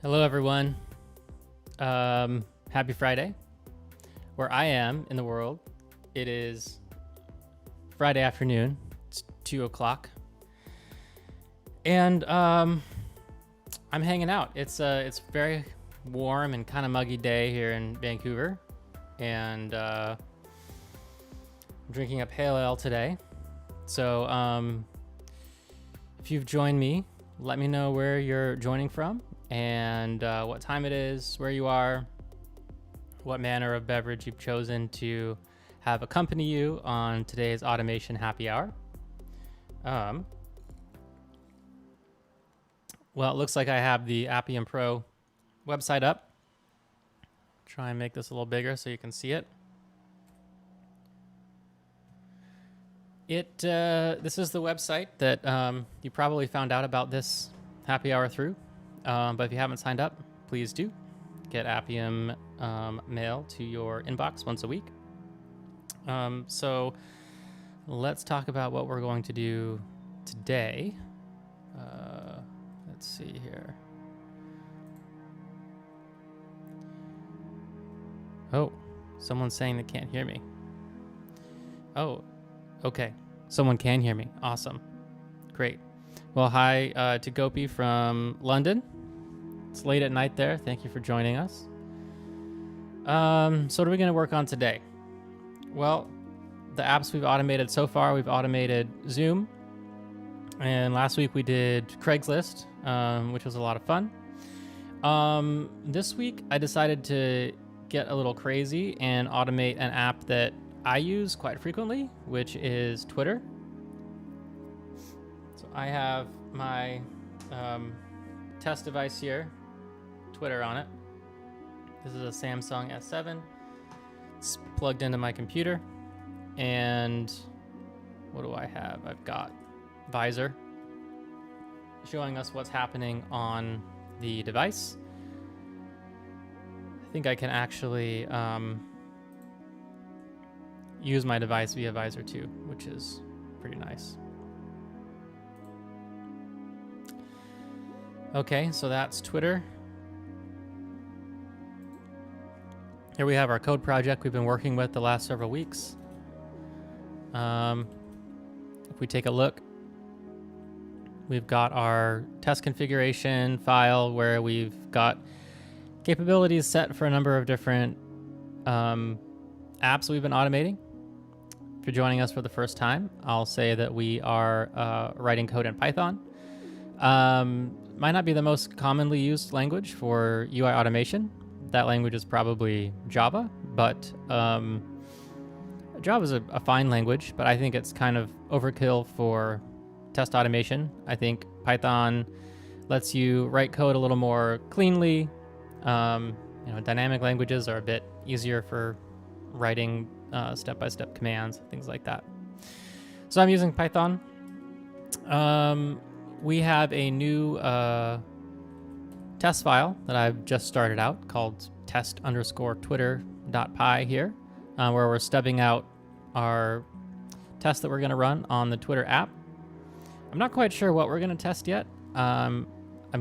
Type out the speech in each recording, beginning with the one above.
Hello, everyone. Happy Friday. Where I am in the world, it is Friday afternoon. It's 2 o'clock. And I'm hanging out. It's very warm and kind of muggy day here in Vancouver. And I'm drinking a pale ale today. So if you've joined me, let me know where you're joining from and what time it is, where you are, what manner of beverage you've chosen to have accompany you on today's automation happy hour. Well, it looks like I have the Appium Pro website up. Try and make this a little bigger so you can see it. This is the website that you probably found out about this happy hour through. But if you haven't signed up, please do. Get Appium mail to your inbox once a week. So let's talk about what we're going to do today. Let's see here. Oh, someone's saying they can't hear me. Oh, okay. Someone can hear me. Awesome. Great. Well, hi to Gopi from London. It's late at night there. Thank you for joining us. So what are we going to work on today? Well, the apps we've automated so far, we've automated Zoom. And last week we did Craigslist, which was a lot of fun. This week I decided to get a little crazy and automate an app that I use quite frequently, which is Twitter. So I have my test device here, Twitter on it. This is a Samsung S7. It's plugged into my computer. And what do I have? I've got Visor showing us what's happening on the device. I think I can actually use my device via Visor too, which is pretty nice. Okay, so that's Twitter. Here we have our code project we've been working with the last several weeks. If we take a look, we've got our test configuration file where we've got capabilities set for a number of different apps we've been automating. If you're joining us for the first time, I'll say that we are writing code in Python. Might not be the most commonly used language for UI automation. That language is probably Java, but Java is a fine language, but I think it's kind of overkill for test automation. I think Python lets you write code a little more cleanly. Dynamic languages are a bit easier for writing step-by-step commands, things like that. So I'm using Python. We have a new test file that I've just started out called test_twitter.py here, where we're stubbing out our test that we're going to run on the Twitter app. I'm not quite sure what we're going to test yet. I'm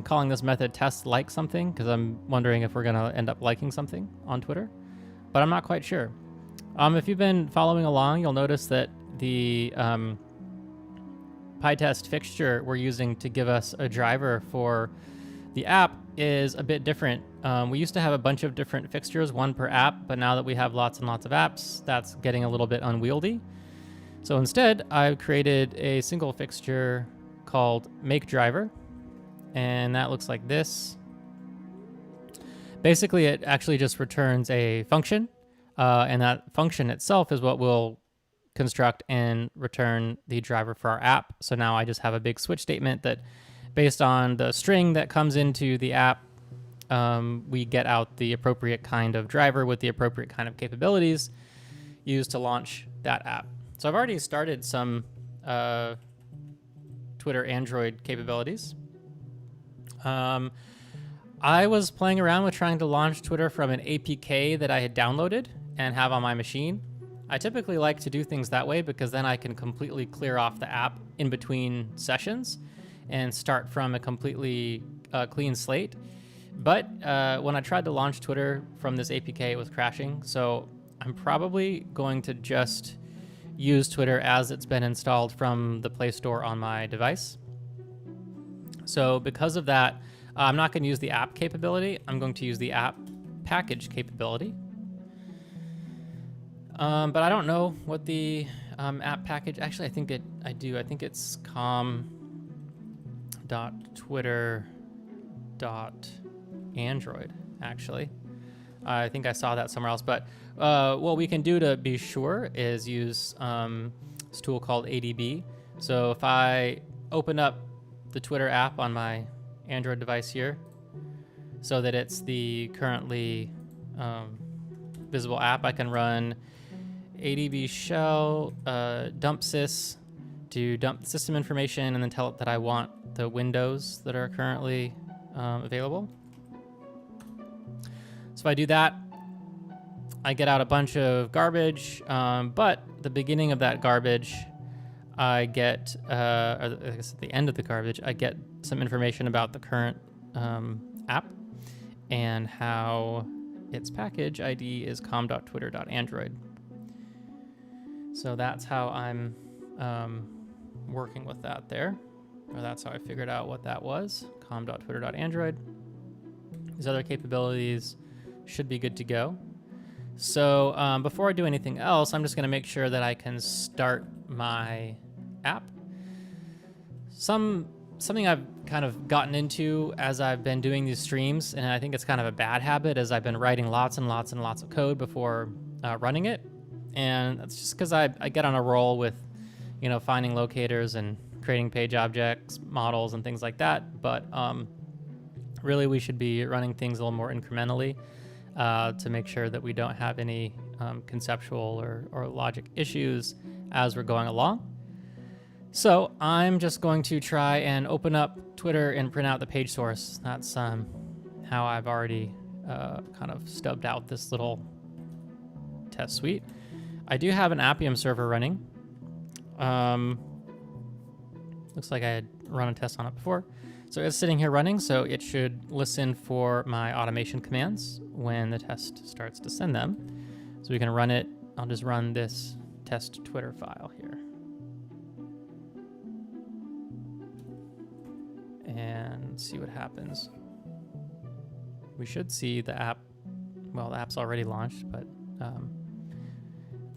calling this method test like something because I'm wondering if we're going to end up liking something on Twitter, but I'm not quite sure. If you've been following along, you'll notice that the PyTest fixture we're using to give us a driver for the app is a bit different. We used to have a bunch of different fixtures, one per app, but now that we have lots and lots of apps, that's getting a little bit unwieldy. So instead, I've created a single fixture called make driver, and that looks like this. Basically, it actually just returns a function, and that function itself is what will construct and return the driver for our app. So now I just have a big switch statement that based on the string that comes into the app, we get out the appropriate kind of driver with the appropriate kind of capabilities used to launch that app. So I've already started some Twitter Android capabilities. I was playing around with trying to launch Twitter from an APK that I had downloaded and have on my machine. I typically like to do things that way because then I can completely clear off the app in between sessions and start from a completely clean slate. But when I tried to launch Twitter from this APK, it was crashing. So I'm probably going to just use Twitter as it's been installed from the Play Store on my device. So because of that, I'm not going to use the app capability. I'm going to use the app package capability. But I don't know what the app package, actually I do. I think it's com.twitter.android, actually. I think I saw that somewhere else, but what we can do to be sure is use this tool called ADB. So if I open up the Twitter app on my Android device here, so that it's the currently visible app, I can run ADB shell dump sys to dump system information and then tell it that I want the windows that are currently available. So if I do that, I get out a bunch of garbage, but the beginning of that garbage, I get, or I guess at the end of the garbage, I get some information about the current app and how its package ID is com.twitter.android. So that's how I'm working with that there, or that's how I figured out what that was, com.twitter.android. These other capabilities should be good to go. So before I do anything else, I'm just going to make sure that I can start my app. Something I've kind of gotten into as I've been doing these streams, and I think it's kind of a bad habit, is I've been writing lots and lots and lots of code before running it. And that's just because I get on a roll with, finding locators and creating page objects, models, and things like that. But really, we should be running things a little more incrementally to make sure that we don't have any conceptual or logic issues as we're going along. So I'm just going to try and open up Twitter and print out the page source. That's how I've already kind of stubbed out this little test suite. I do have an Appium server running. Looks like I had run a test on it before. So it's sitting here running, so it should listen for my automation commands when the test starts to send them. So we can run it. I'll just run this test Twitter file here. And see what happens. We should see the app. Well, the app's already launched, but at the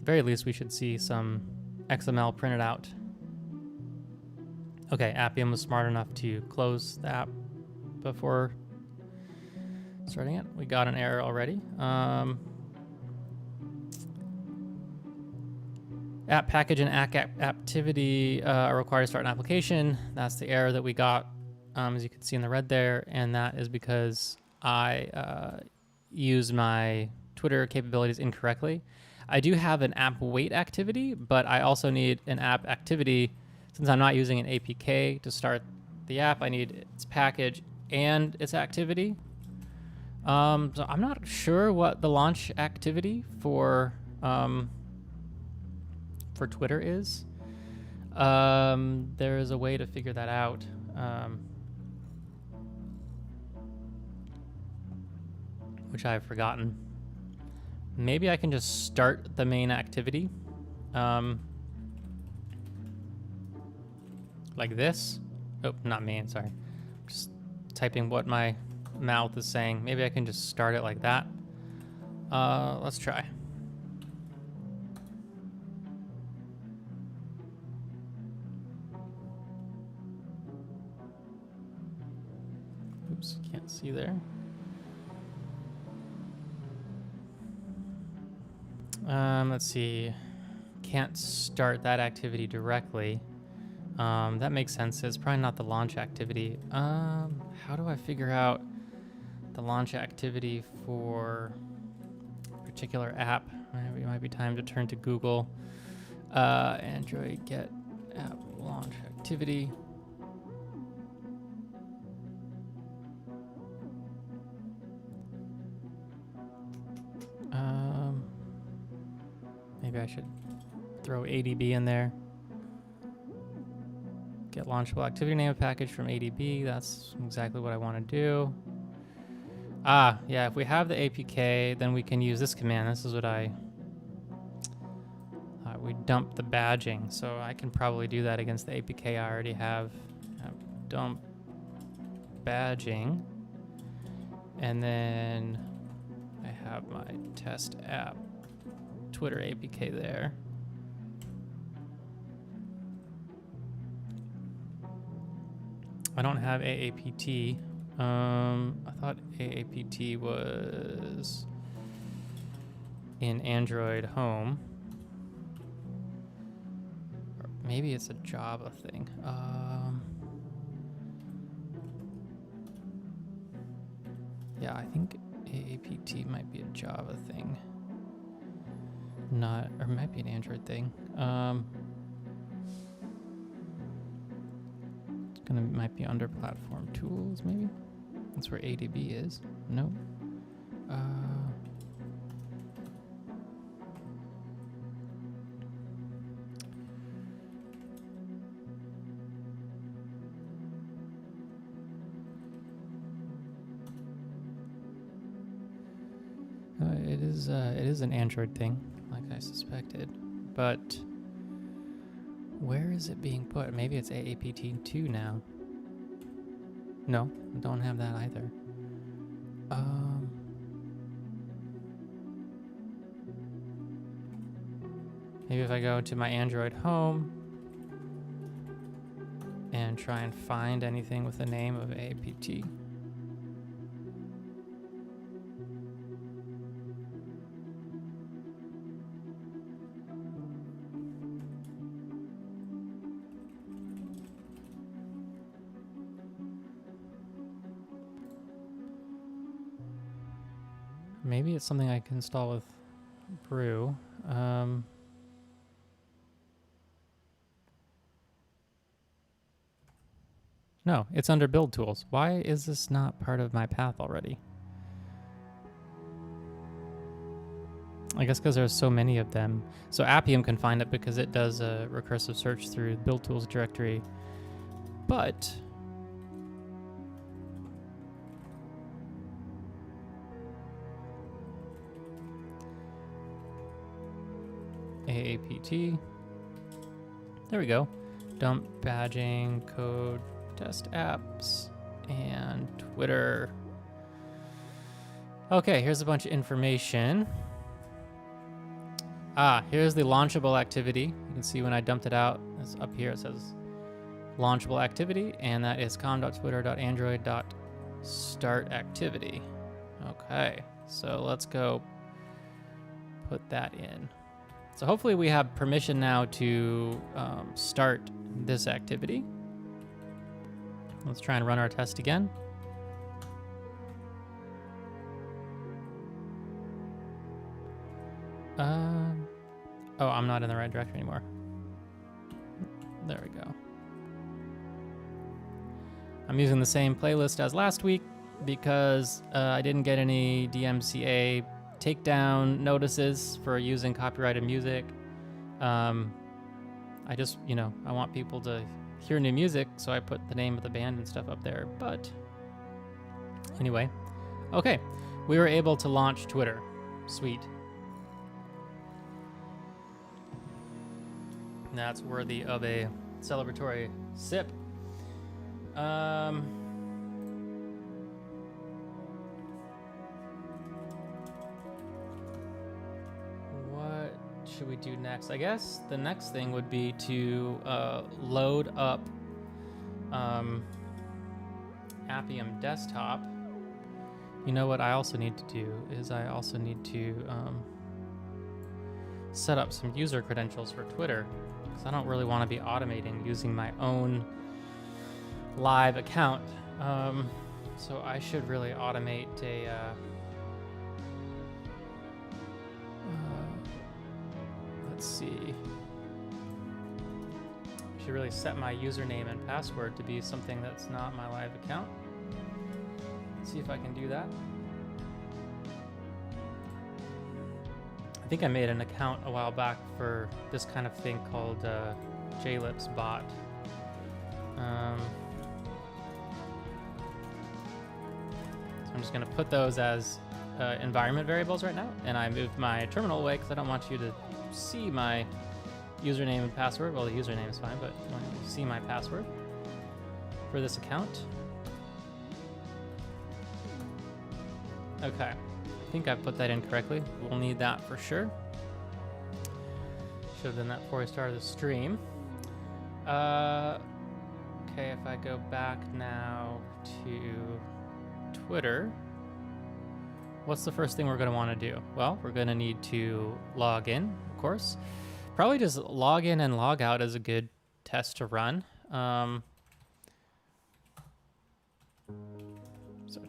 very least, we should see some XML printed out. Okay, Appium was smart enough to close the app before starting it. We got an error already. App package and app activity are required to start an application. That's the error that we got, as you can see in the red there, and that is because I used my Twitter capabilities incorrectly. I do have an app wait activity, but I also need an app activity. Since I'm not using an APK to start the app, I need its package and its activity. So I'm not sure what the launch activity for Twitter is. There is a way to figure that out. Which I've forgotten. Maybe I can just start the main activity. Like this. Oh, not main, sorry. Just typing what my mouth is saying. Maybe I can just start it like that. Let's try. Oops, can't see there. Let's see. Can't start that activity directly. That makes sense. It's probably not the launch activity. How do I figure out the launch activity for a particular app? It might be time to turn to Google. Android get app launch activity. Maybe I should throw ADB in there. Get launchable activity name of package from ADB. That's exactly what I want to do. Yeah, if we have the APK, then we can use this command. This is what we dump the badging, so I can probably do that against the APK I already have. Dump badging, and then I have my test app Twitter APK there. I don't have AAPT. I thought AAPT was in Android Home. Or maybe it's a Java thing. Yeah, I think AAPT might be a Java thing. Not, or it might be an Android thing. Might be under platform tools, maybe? That's where ADB is. No. It is an Android thing, like I suspected. But where is it being put? Maybe it's AAPT2 now. No, I don't have that either. Maybe if I go to my Android Home and try and find anything with the name of AAPT. Maybe it's something I can install with Brew. No, it's under build tools. Why is this not part of my path already? I guess because there's so many of them. So Appium can find it because it does a recursive search through build tools directory. But AAPT. There we go. Dump badging, code, test apps, and Twitter. Okay, here's a bunch of information. Here's the launchable activity. You can see when I dumped it out, it's up here, it says launchable activity, and that is com.twitter.android.start activity. Okay, so let's go put that in. So hopefully we have permission now to start this activity. Let's try and run our test again. Oh, I'm not in the right directory anymore. There we go. I'm using the same playlist as last week because I didn't get any DMCA takedown notices for using copyrighted music. I just, I want people to hear new music, so I put the name of the band and stuff up there. But anyway, okay, we were able to launch Twitter. Sweet. That's worthy of a celebratory sip. What should we do next? I guess the next thing would be to load up Appium desktop. You know what I also need to do is I also need to set up some user credentials for Twitter, because I don't really want to be automating using my own live account. So I should really automate a let's see. I should really set my username and password to be something that's not my live account. Let's see if I can do that. I think I made an account a while back for this kind of thing called JLipps bot. So I'm I'm just going to put those as environment variables right now, and I moved my terminal away because I don't want you to see my username and password. Well, the username is fine, but I want you to see my password for this account. Okay, I think I put that in correctly. We'll need that for sure. Should have done that before I started the stream. Okay, if I go back now to Twitter, what's the first thing we're going to want to do? Well, we're going to need to log in, of course. Probably just log in and log out is a good test to run. So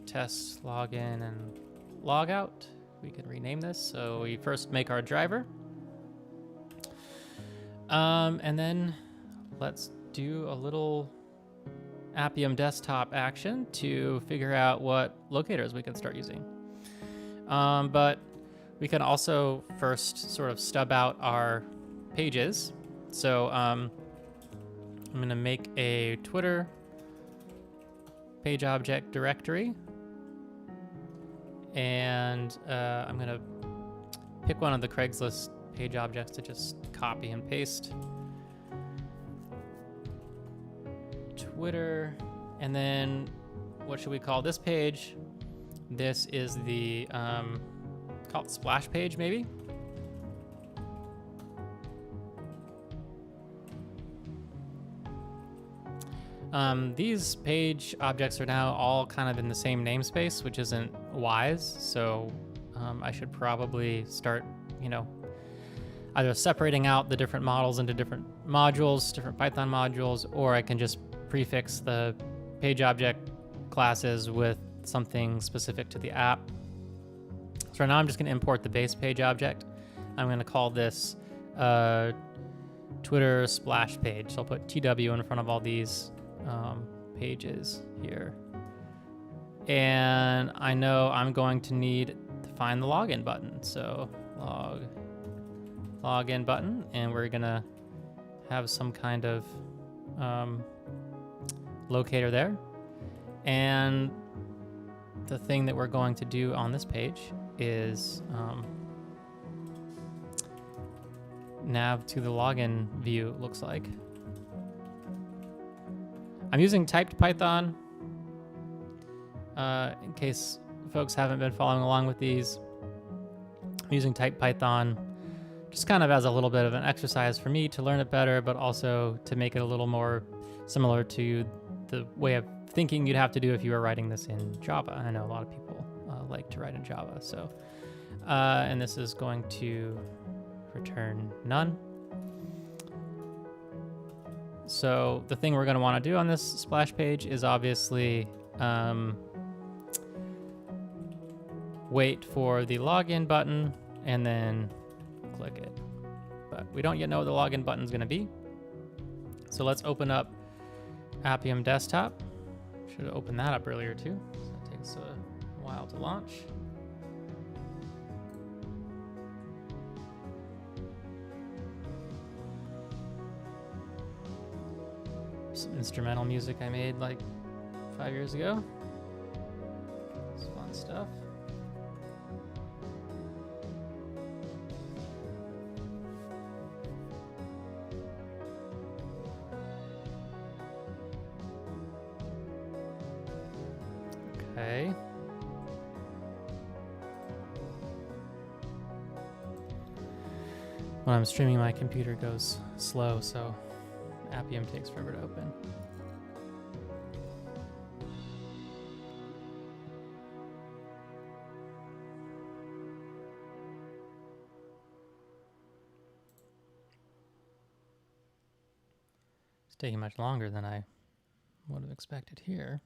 test, log in, and log out. We can rename this. So we first make our driver. And then let's do a little Appium desktop action to figure out what locators we can start using. But we can also first sort of stub out our pages. So I'm going to make a Twitter page object directory, and I'm going to pick one of the Craigslist page objects to just copy and paste. Twitter, and then what should we call this page? This is the call it splash page, maybe. These page objects are now all kind of in the same namespace, which isn't wise. So I should probably start, either separating out the different models into different modules, different Python modules, or I can just prefix the page object classes with something specific to the app. So now I'm just going to import the base page object. I'm going to call this Twitter splash page. So I'll put TW in front of all these pages here. And I know I'm going to need to find the login button. So login button, and we're going to have some kind of locator there. And the thing that we're going to do on this page is nav to the login view, it looks like. I'm using typed Python in case folks haven't been following along with these. I'm using typed Python just kind of as a little bit of an exercise for me to learn it better, but also to make it a little more similar to the way of thinking you'd have to do if you were writing this in Java. I know a lot of people like to write in Java. So, and this is going to return none. So the thing we're going to want to do on this splash page is obviously wait for the login button and then click it. But we don't yet know what the login button is going to be. So let's open up Appium Desktop. Should have opened that up earlier too. So it takes a while to launch. Some instrumental music I made like 5 years ago. It's fun stuff. Okay. When I'm streaming, my computer goes slow, so Appium takes forever to open. It's taking much longer than I would have expected here.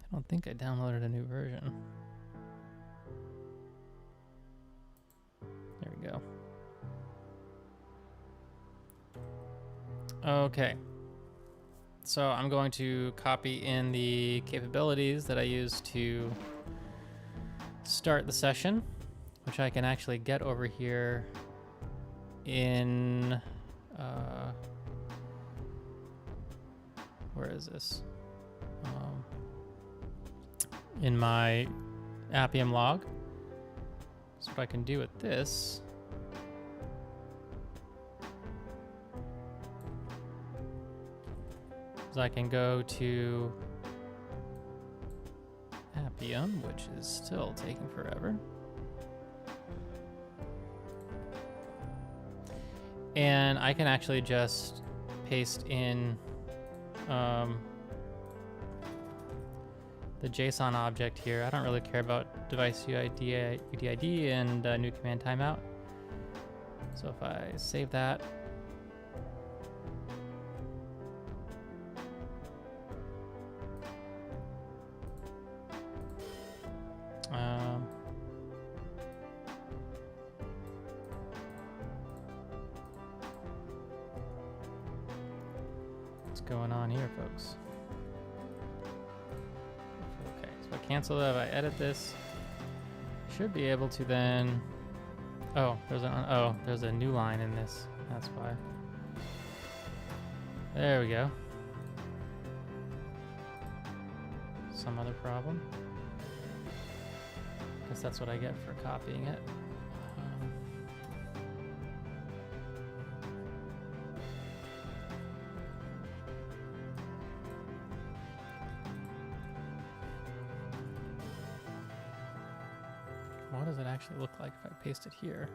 I don't think I downloaded a new version. There we go. Okay. So I'm going to copy in the capabilities that I used to start the session. which I can actually get over here in, where is this? In my Appium log. So what I can do with this is I can go to Appium, which is still taking forever. And I can actually just paste in the JSON object here. I don't really care about device UID and new command timeout. So if I save that, what's going on here, folks? Okay, so if I cancel that, if I edit this, I should be able to then. Oh, there's a new line in this. That's why. There we go. Some other problem. Guess that's what I get for copying it. What does it actually look like if I paste it here?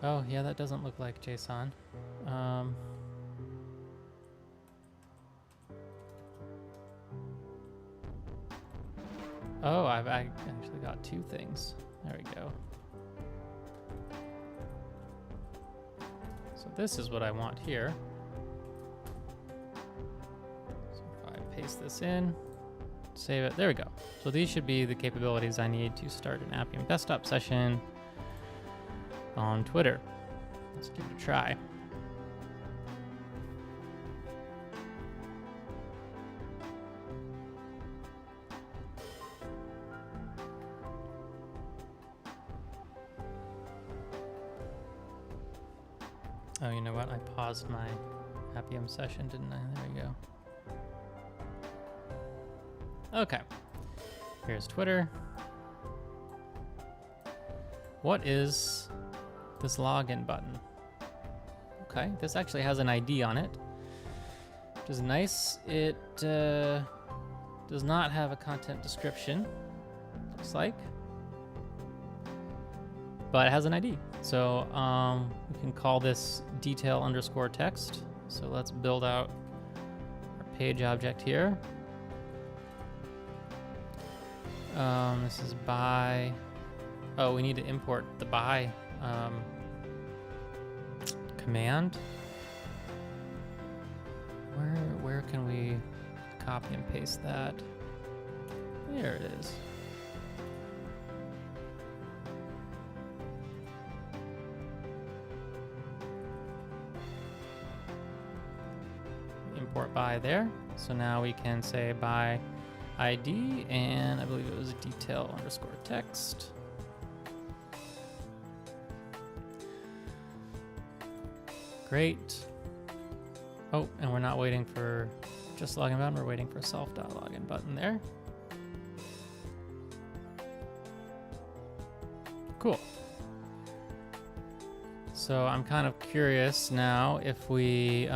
Oh, yeah, that doesn't look like JSON. Oh, I actually got two things. There we go. So this is what I want here. So if I paste this in, save it, there we go. So these should be the capabilities I need to start an Appium desktop session on Twitter. Let's give it a try. Oh, you know what? I paused my Appium session, didn't I? There we go. Okay. Here's Twitter. What is this login button? Okay, this actually has an ID on it, which is nice. It does not have a content description, looks like, but it has an ID. So we can call this detail_text. So let's build out our page object here. This is by. Oh, we need to import the by command. Where can we copy and paste that? There it is. Import by there. So now we can say by ID, and I believe it was detail_text. Great. Oh, and we're not waiting for just login button, we're waiting for self.login button there. Cool. So I'm kind of curious now if we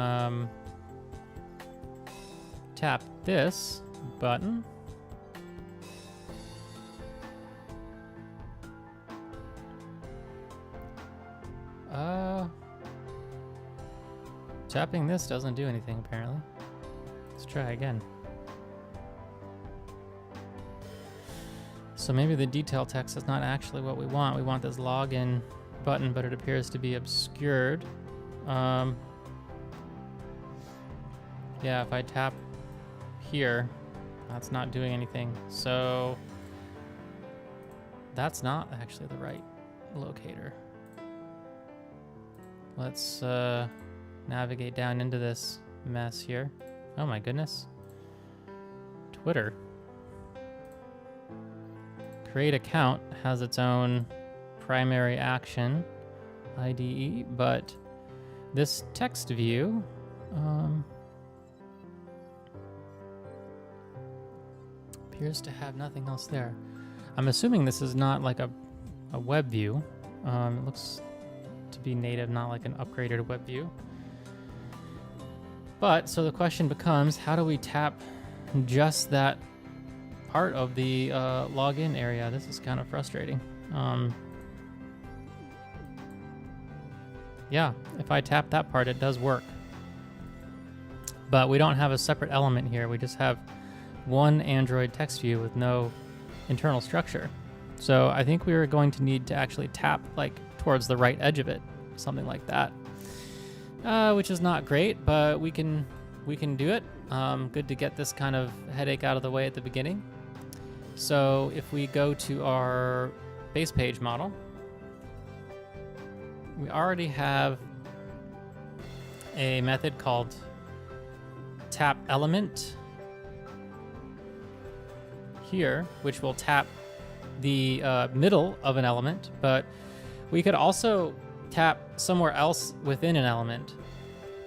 tap this button. Tapping this doesn't do anything apparently. Let's try again. So maybe the detail text is not actually what we want. We want this login button, but it appears to be obscured. Yeah, if I tap here, that's not doing anything. So that's not actually the right locator. Let's navigate down into this mess here. Oh my goodness. Twitter. create account has its own primary action, IDE, but this text view, appears to have nothing else there. I'm assuming this is not like a web view. It looks to be native, not like an upgraded web view. But, so the question becomes, how do we tap just that part of the login area? This is kind of frustrating. Yeah, if I tap that part, it does work. But we don't have a separate element here. We just have one Android text view with no internal structure. So I think we are going to need to actually tap like towards the right edge of it, something like that, which is not great, but we can do it. Good to get this kind of headache out of the way at the beginning. So if we go to our base page model, we already have a method called tap element here, which will tap the middle of an element, but we could also tap somewhere else within an element.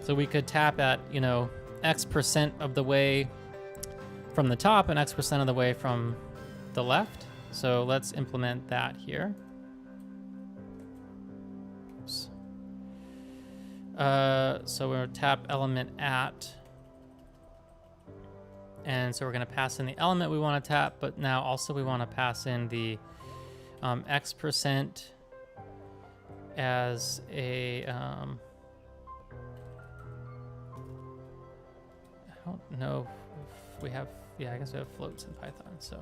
So we could tap at, you know, X% of the way from the top and X% of the way from the left. So let's implement that here. Oops. So we're going to tap element at, and so we're going to pass in the element we want to tap, but now also we want to pass in the X% as a, I don't know if we have, yeah, I guess we have floats in Python, so,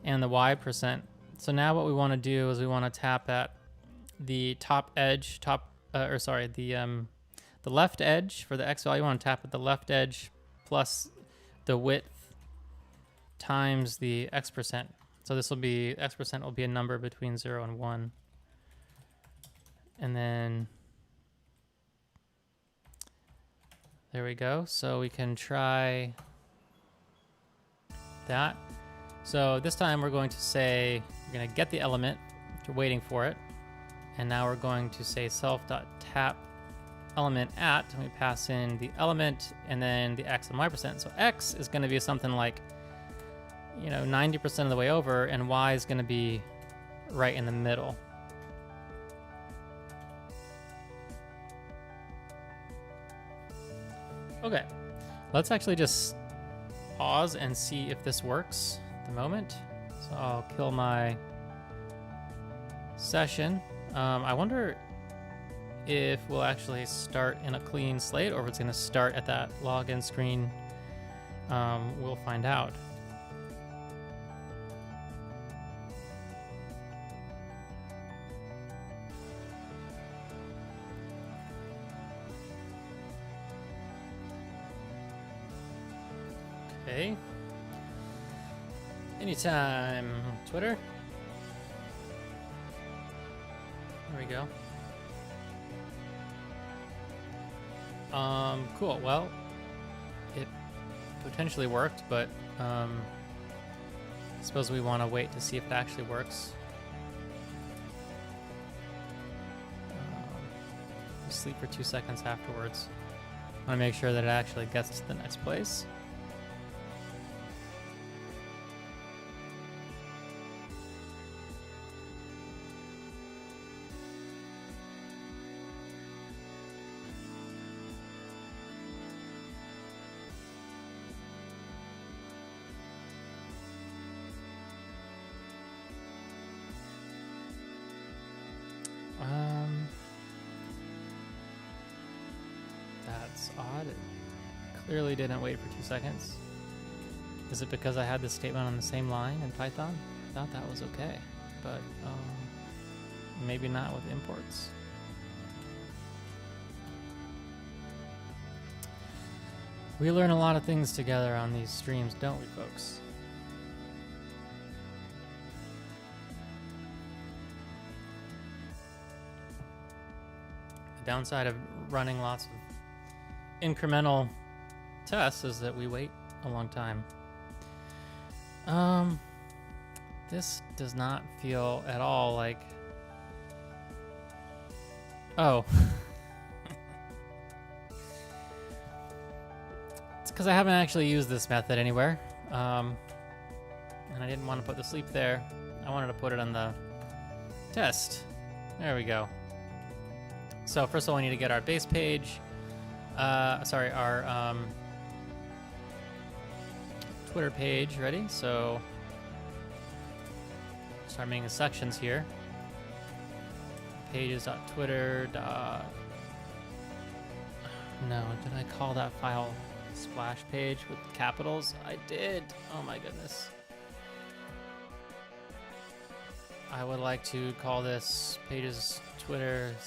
and the Y%. So now what we want to do is we want to tap at the top edge, the left edge for the X value. We want to tap at the left edge plus the width times the X%. So this will be, X% will be a number between 0 and 1. And then, there we go. So we can try that. So this time we're going to say, we're going to get the element after waiting for it. And now we're going to say self.tap element at, and we pass in the element and then the X and Y%. So X is going to be something like, you know, 90% of the way over, and Y is going to be right in the middle. Okay, let's actually just pause and see if this works at the moment. So I'll kill my session. I wonder if we'll actually start in a clean slate or if it's going to start at that login screen. We'll find out. Okay. Anytime, Twitter. There we go. Cool. Well, it potentially worked, but I suppose we want to wait to see if it actually works. Sleep for 2 seconds afterwards. I want to make sure that it actually gets to the next place. That's odd. It clearly didn't wait for 2 seconds. Is it because I had this statement on the same line in Python? I thought that was okay, but maybe not with imports. We learn a lot of things together on these streams, don't we, folks? The downside of running lots of incremental tests is that we wait a long time. This does not feel at all like... Oh. It's because I haven't actually used this method anywhere. And I didn't want to put the sleep there. I wanted to put it on the test. There we go. So first of all, we need to get our base page. Sorry, our Twitter page ready. So start making sections here. Pages.twitter. No, did I call that file splash page with capitals? I did. Oh my goodness. I would like to call this pages Twitter /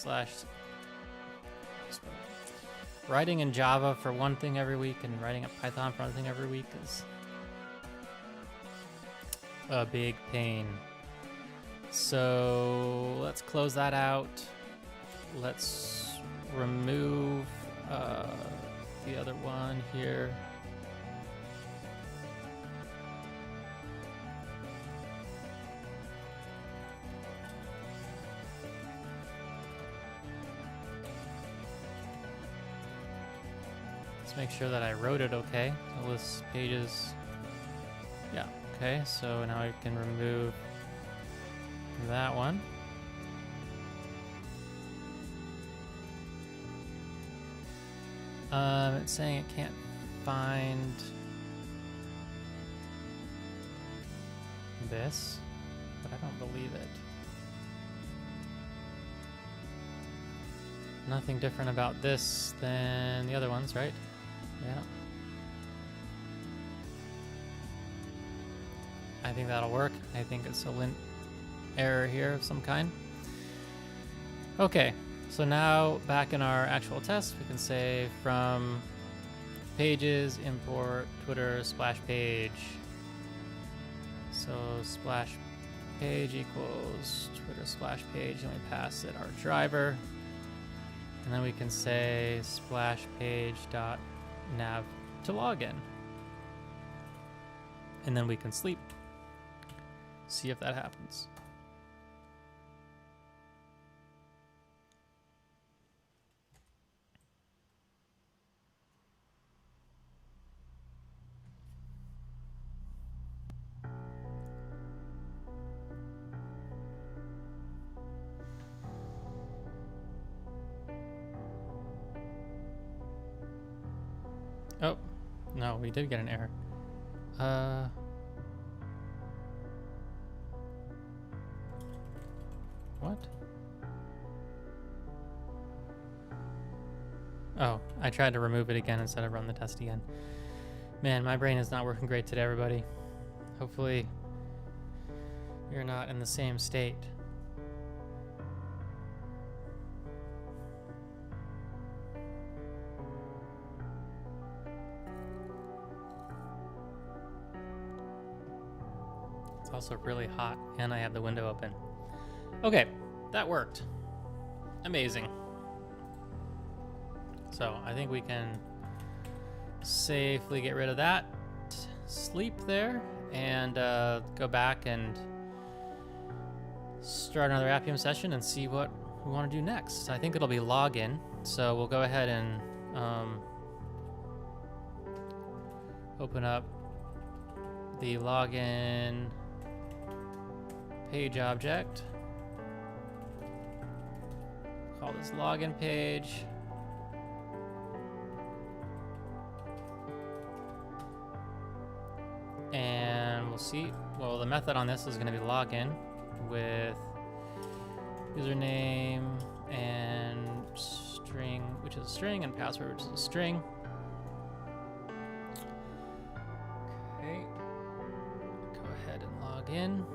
writing in Java for one thing every week and writing in Python for another thing every week is a big pain. So let's close that out. Let's remove the other one here. Let's make sure that I wrote it okay. So list pages. Yeah, okay. So now I can remove that one. It's saying it can't find this, but I don't believe it. Nothing different about this than the other ones, right? Yeah. I think that'll work. I think it's a lint error here of some kind. Okay, so now back in our actual test, we can say from pages, import Twitter splash page. So splash page equals Twitter splash page, and we pass it our driver. And then we can say splash page dot nav to login. And then we can sleep. See if that happens. Oh, no, we did get an error. What? Oh, I tried to remove it again instead of run the test again. Man, my brain is not working great today, everybody. Hopefully, you're not in the same state. It's also really hot, and I have the window open. Okay, that worked. Amazing. So I think we can safely get rid of that sleep there and go back and start another Appium session and see what we want to do next. I think it'll be login. So we'll go ahead and open up the login page object. Call this login page. And we'll see. Well, the method on this is going to be login with username and string, which is a string, and password, which is a string. Okay. Go ahead and log in.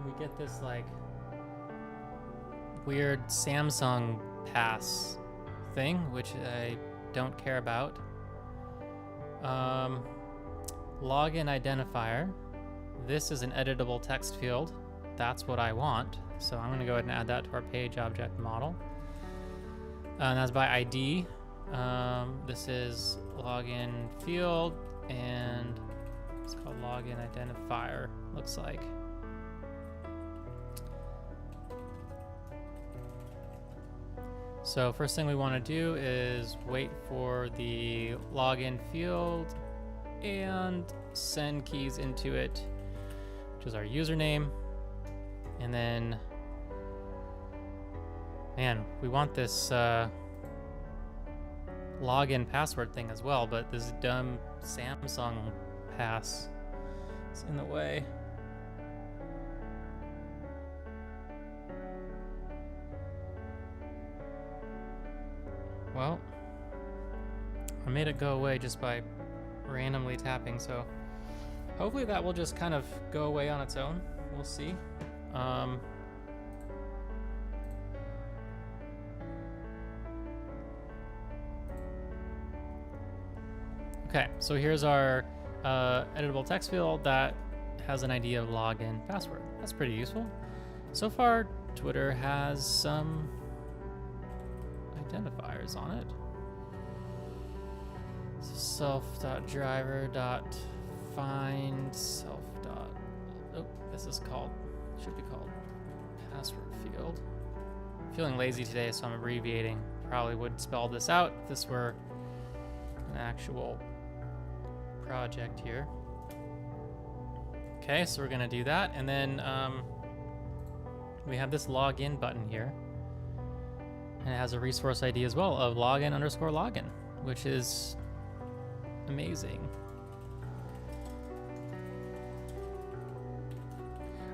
We get this like weird Samsung pass thing, which I don't care about. Login identifier. This is an editable text field. That's what I want. So I'm going to go ahead and add that to our page object model. And that's by ID. This is login field, and It's called login identifier, looks like. So first thing we want to do is wait for the login field and send keys into it, which is our username. And then, man, we want this login password thing as well, but this dumb Samsung pass is in the way. Well, I made it go away just by randomly tapping, so hopefully that will just kind of go away on its own. We'll see. Okay, so here's our editable text field that has an ID of login password. That's pretty useful. So far, Twitter has some identifiers on it. So self.driver.find self. Oh, this is called, should be called password field. I'm feeling lazy today, so I'm abbreviating. Probably would spell this out if this were an actual project here. Okay, so we're gonna do that, and then we have this login button here, and it has a resource ID as well of login_login, which is amazing.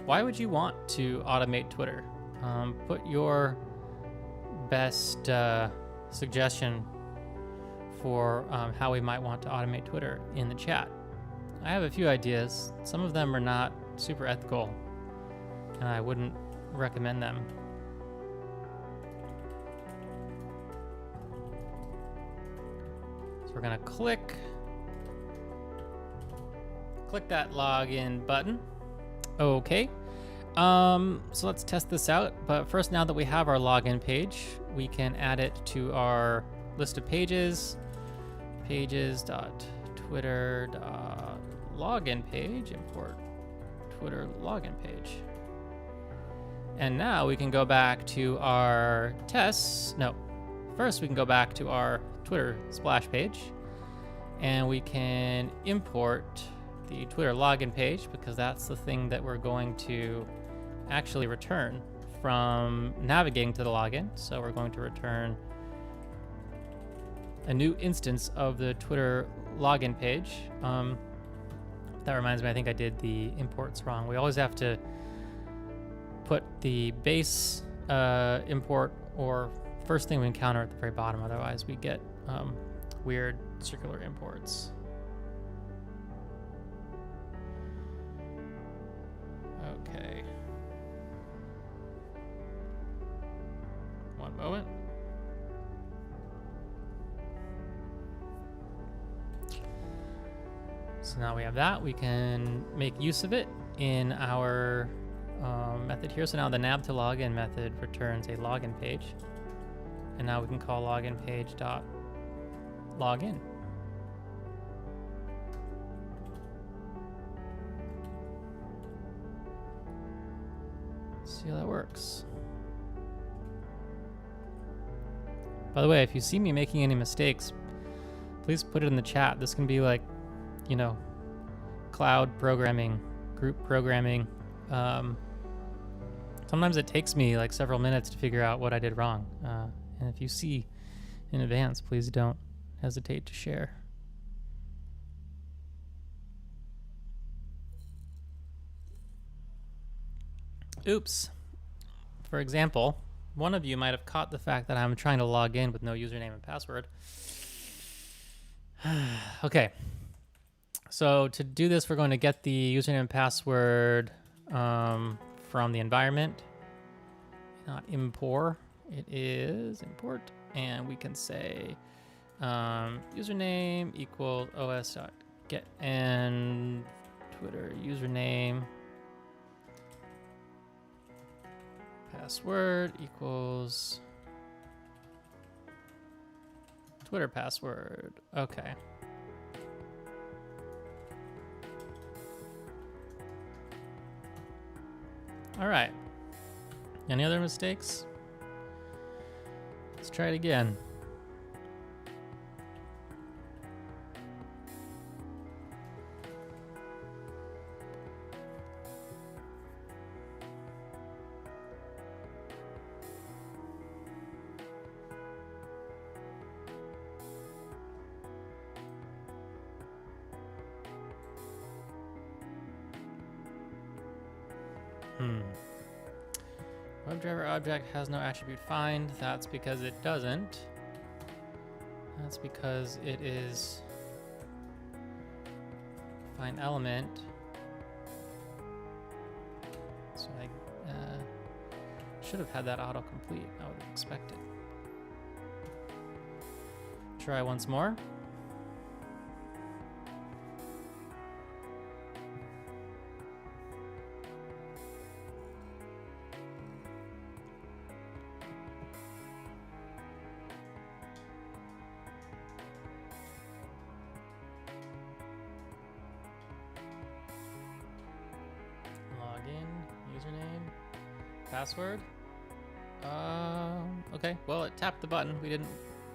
Why would you want to automate Twitter? Put your best suggestion for how we might want to automate Twitter in the chat. I have a few ideas. Some of them are not super ethical, and I wouldn't recommend them. So we're gonna click that login button. Okay. So let's test this out. But first, now that we have our login page, we can add it to our list of pages. Pages.twitter.login page, import Twitter login page. And now we can go back to our tests. No, first we can go back to our Twitter splash page, and we can import the Twitter login page, because that's the thing that we're going to actually return from navigating to the login. So we're going to return a new instance of the Twitter login page. That reminds me, I think I did the imports wrong. We always have to put the base import or first thing we encounter at the very bottom, otherwise we get weird circular imports. Okay. One moment. So now we have that. We can make use of it in our method here. So now the nav to login method returns a login page. And now we can call login page.login. See how that works. By the way, if you see me making any mistakes, please put it in the chat. This can be like, you know, cloud programming, group programming. Sometimes it takes me like several minutes to figure out what I did wrong. And if you see in advance, please don't hesitate to share. Oops. For example, one of you might have caught the fact that I'm trying to log in with no username and password. Okay. So to do this, we're going to get the username and password from the environment, not import. It is import, and we can say username equals os.get and Twitter username. Password equals Twitter password. Okay. All right. Any other mistakes? Let's try it again. WebDriver object has no attribute find. That's because it doesn't. That's because it is find element. So I should have had that autocomplete. I would have expected. Try once more. Password. Okay, well, it tapped the button. We didn't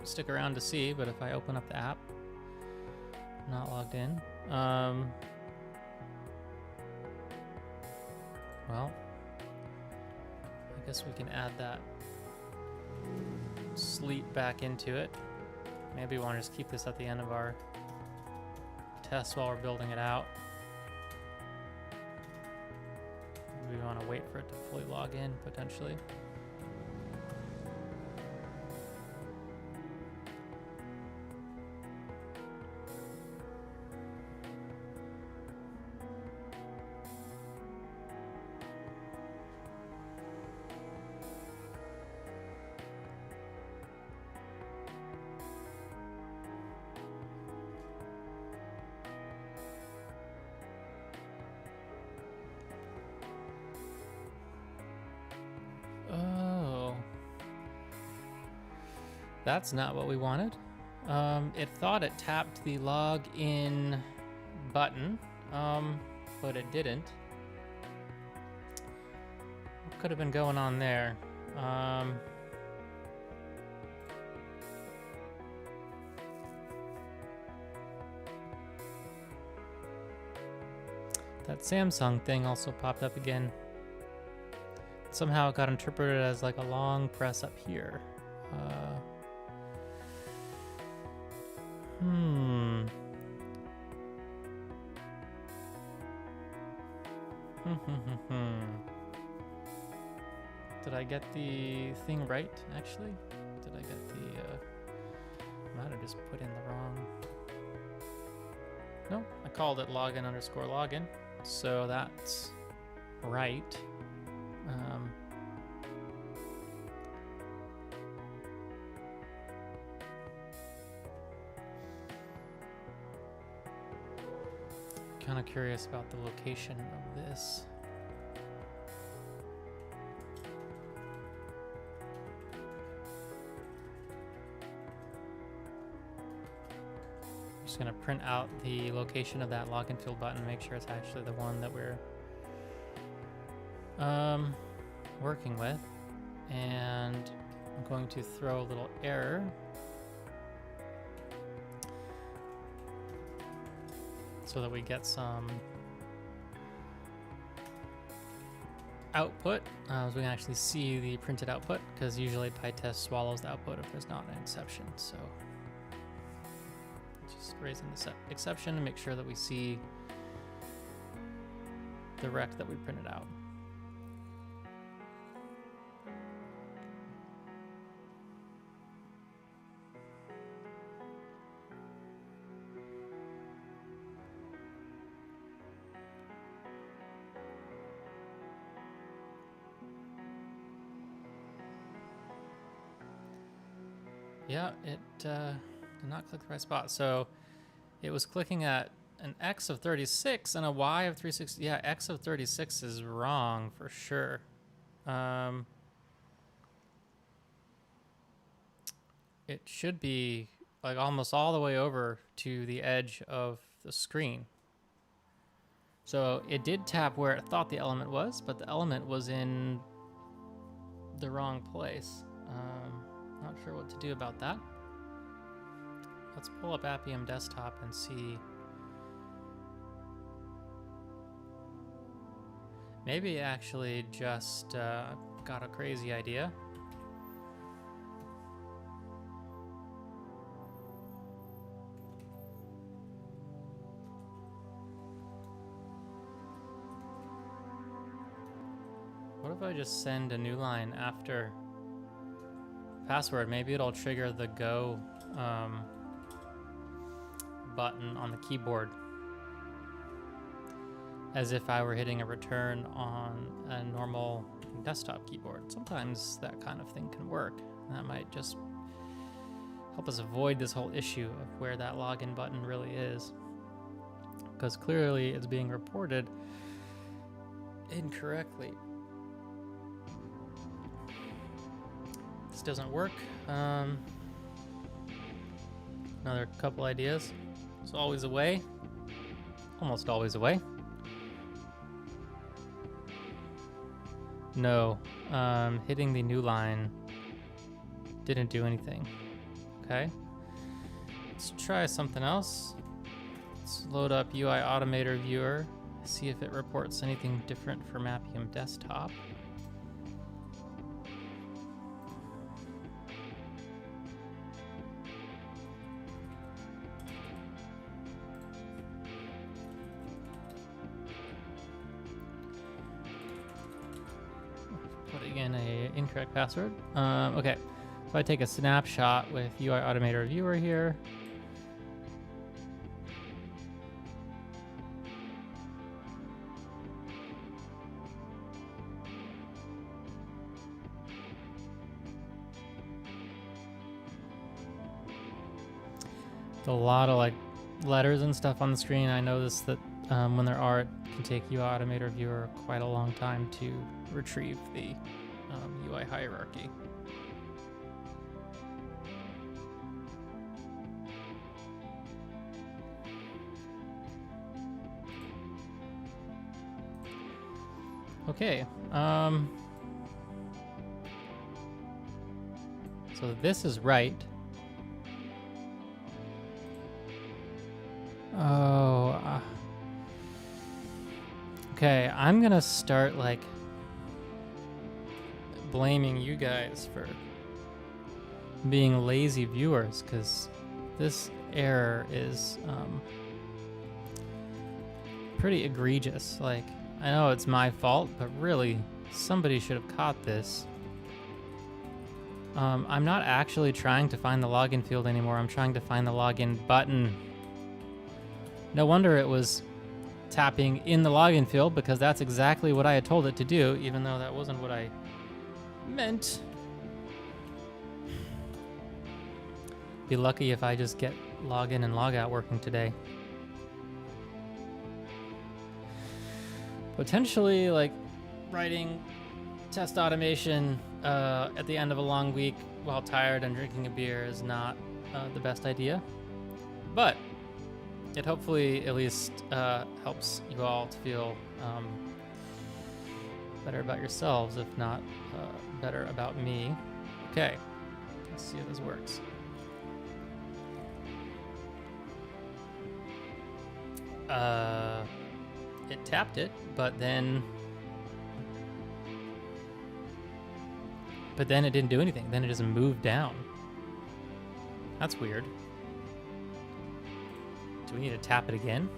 stick around to see, but if I open up the app, not logged in. Well, I guess we can add that sleep back into it. Maybe we want to just keep this at the end of our test while we're building it out. We want to wait for it to fully log in, potentially. That's not what we wanted. It thought it tapped the login button, but it didn't. What could have been going on there? That Samsung thing also popped up again. Somehow it got interpreted as like a long press up here. Did I get the thing right, actually? Did I get the, might have just put in the wrong... No, I called it login_login, so that's right. Kind of curious about the location of this. Just gonna print out the location of that login field button, make sure it's actually the one that we're working with, and I'm going to throw a little error. So that we get some output, so we can actually see the printed output, because usually PyTest swallows the output if there's not an exception. So just raising the exception to make sure that we see the rec that we printed out. Yeah, it did not click the right spot. So it was clicking at an X of 36 and a Y of 360. Yeah, X of 36 is wrong for sure. It should be like almost all the way over to the edge of the screen. So it did tap where it thought the element was, but the element was in the wrong place. Not sure what to do about that. Let's pull up Appium Desktop and see. Maybe actually just got a crazy idea. What if I just send a new line after password? Maybe it'll trigger the go button on the keyboard as if I were hitting a return on a normal desktop keyboard. Sometimes that kind of thing can work. That might just help us avoid this whole issue of where that login button really is, because clearly it's being reported incorrectly. This doesn't work. Another couple ideas. It's always a way. Almost always a way. No, hitting the new line didn't do anything. Okay, let's try something else. Let's load up UI Automator Viewer, see if it reports anything different from Appium Desktop. Putting in a incorrect password. Okay, so I take a snapshot with UI Automator Viewer here. A lot of like letters and stuff on the screen. I noticed that when there are, it can take UI Automator Viewer quite a long time to retrieve the UI hierarchy. Okay, so this is right. Oh, okay, I'm gonna start like blaming you guys for being lazy viewers, because this error is pretty egregious. Like, I know it's my fault, but really somebody should have caught this. I'm not actually trying to find the login field anymore. I'm trying to find the login button. No wonder it was tapping in the login field, because that's exactly what I had told it to do, even though that wasn't what I meant. Be lucky if I just get login and logout working today. Potentially, like, writing test automation at the end of a long week while tired and drinking a beer is not the best idea, but it hopefully at least helps you all to feel better about yourselves, if not better about me. Okay, let's see if this works. It tapped it, but then it didn't do anything. Then it just moved down. That's weird. Do we need to tap it again?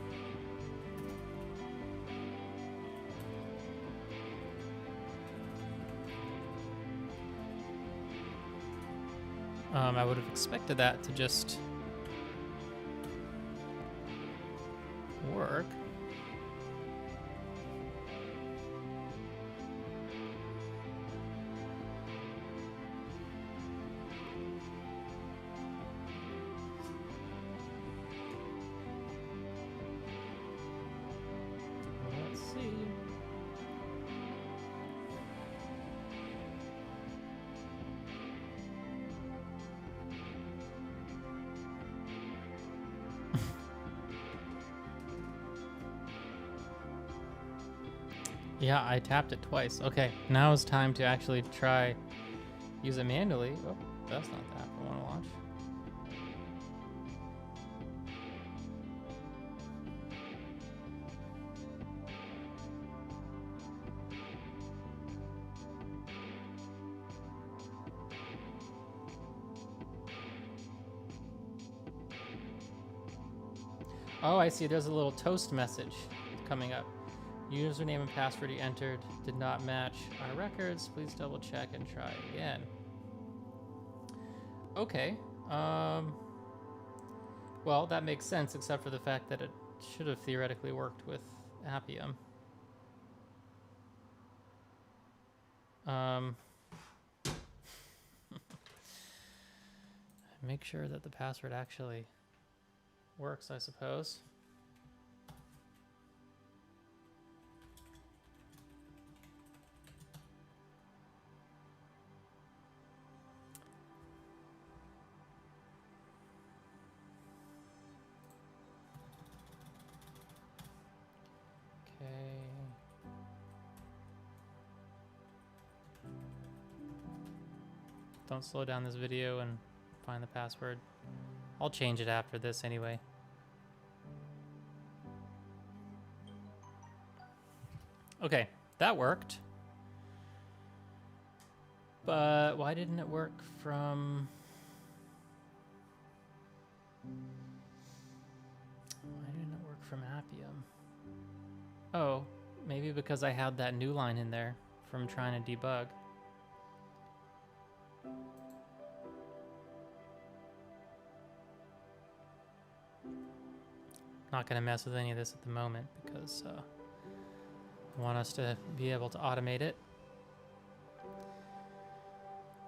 I would have expected that to just work. Let's see. Yeah, I tapped it twice. Okay, now it's time to actually try use it manually. Oh, that's not the app I want to launch. Oh, I see. There's a little toast message coming up. Username and password you entered did not match our records. Please double check and try again. Okay. Well, that makes sense, except for the fact that it should have theoretically worked with Appium. Make sure that the password actually works, I suppose. Okay. Don't slow down this video and find the password. I'll change it after this anyway. Okay, that worked. But why didn't it work from... Why didn't it work from Appium? Oh, maybe because I had that new line in there from trying to debug. Not going to mess with any of this at the moment because I want us to be able to automate it.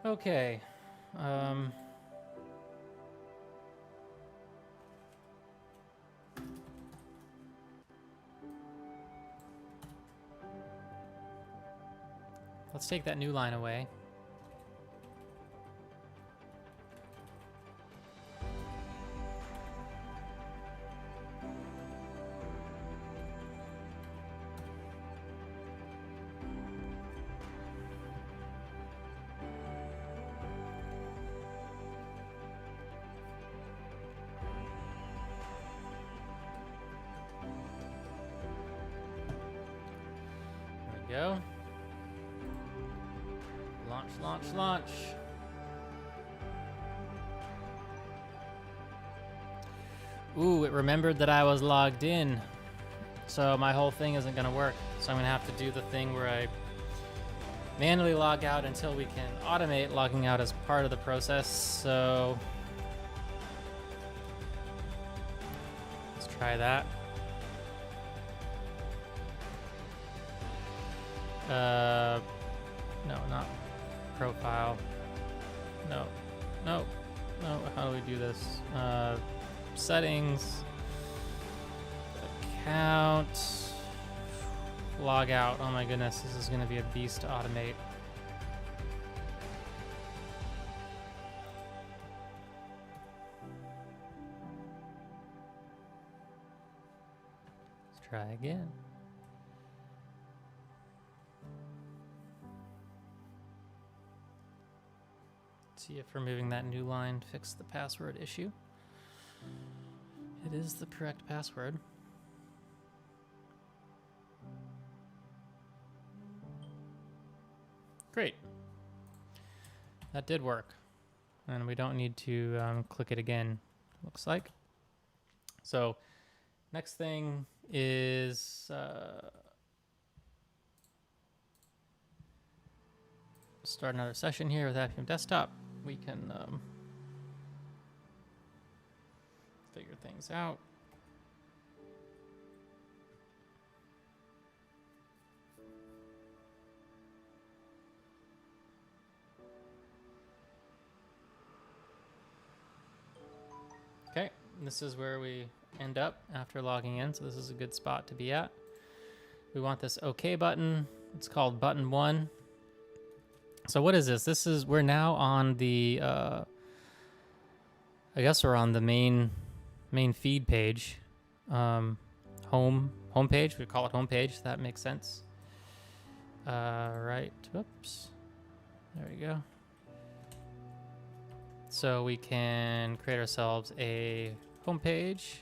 Okay. Let's take that new line away. Go. Launch, launch, launch. Ooh, it remembered that I was logged in. So my whole thing isn't gonna work. So I'm gonna have to do the thing where I manually log out until we can automate logging out as part of the process. So let's try that. No, not profile. No. How do we do this? Settings, account, log out. Oh my goodness, this is going to be a beast to automate. Let's try again. See if removing that new line fixed the password issue. It is the correct password. Great. That did work. And we don't need to click it again, looks like. So next thing is start another session here with Appium Desktop. We can figure things out. Okay, this is where we end up after logging in, so this is a good spot to be at. We want this OK button. It's called button 1. So what is this? We're now on the, I guess we're on the main feed page, homepage. We call it homepage. That makes sense. right. Whoops. There we go. So we can create ourselves a home page.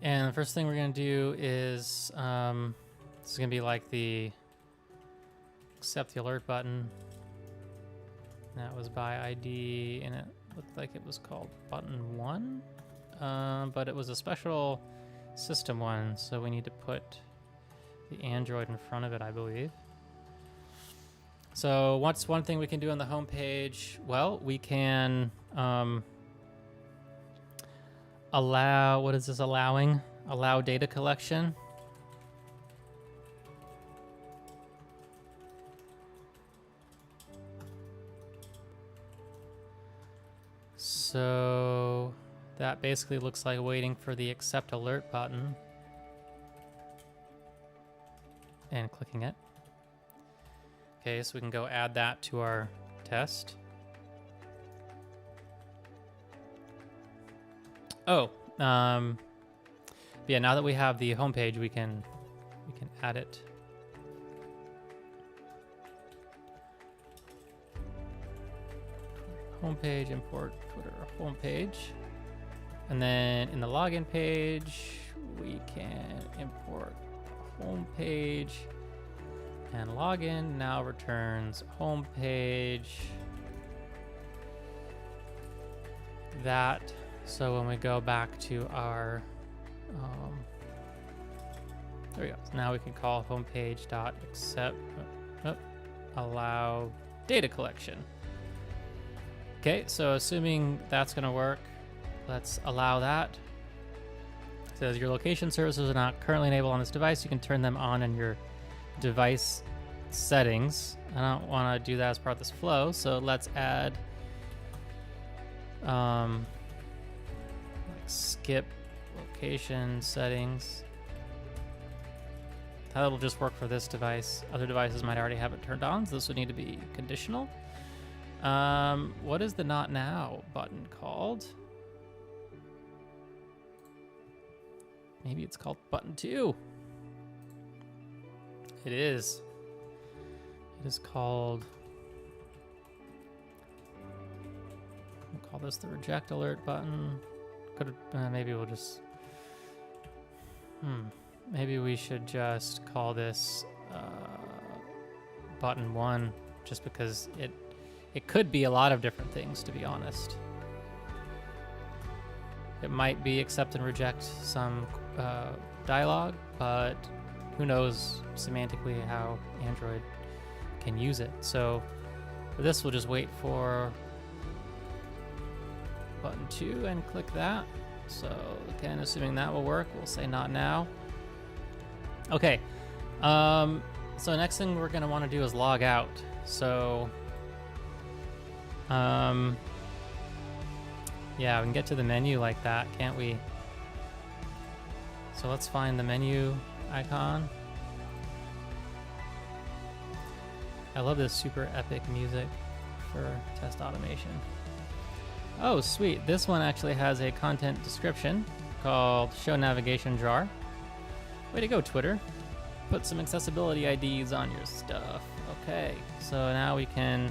And the first thing we're going to do is, this is going to be like the accept the alert button. That was by ID, and it looked like it was called button 1, but it was a special system one, so we need to put the Android in front of it, I believe. So what's one thing we can do on the home page? Well, we can allow, what is this allowing? Allow data collection. So that basically looks like waiting for the accept alert button and clicking it. Okay, so we can go add that to our test. Oh, yeah, now that we have the homepage, we can add it. Homepage, import Twitter homepage. And then in the login page, we can import homepage, and login now returns homepage. That, so when we go back to our, there we go. So now we can call homepage.accept, allow data collection. Okay, so assuming that's going to work, let's allow that. It says your location services are not currently enabled on this device. You can turn them on in your device settings. I don't want to do that as part of this flow, so let's add like skip location settings. That'll just work for this device. Other devices might already have it turned on, so this would need to be conditional. What is the not now button called? Maybe it's called button 2. It is. It is called, we'll call this the reject alert button. Could maybe we'll just, maybe we should just call this button 1, just because it could be a lot of different things, to be honest. It might be accept and reject some dialogue, but who knows semantically how Android can use it. So for this, we'll just wait for button 2 and click that. So again, assuming that will work, we'll say not now. Okay, so next thing we're gonna wanna do is log out. So yeah, we can get to the menu like that, can't we? So let's find the menu icon. I love this super epic music for test automation. Oh, sweet. This one actually has a content description called Show Navigation Jar. Way to go, Twitter. Put some accessibility IDs on your stuff. Okay, so now we can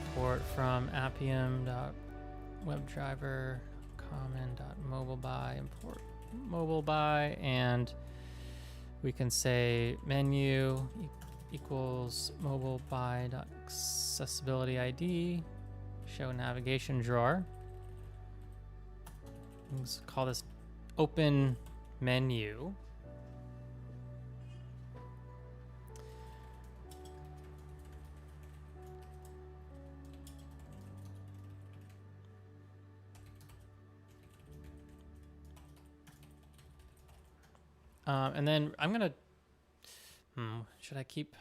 import from appium.webdriver common.mobilebuy, import mobilebuy, and we can say menu equals mobilebuy.accessibility ID, show navigation drawer. Let's call this open menu. And then I'm gonna, should I keep,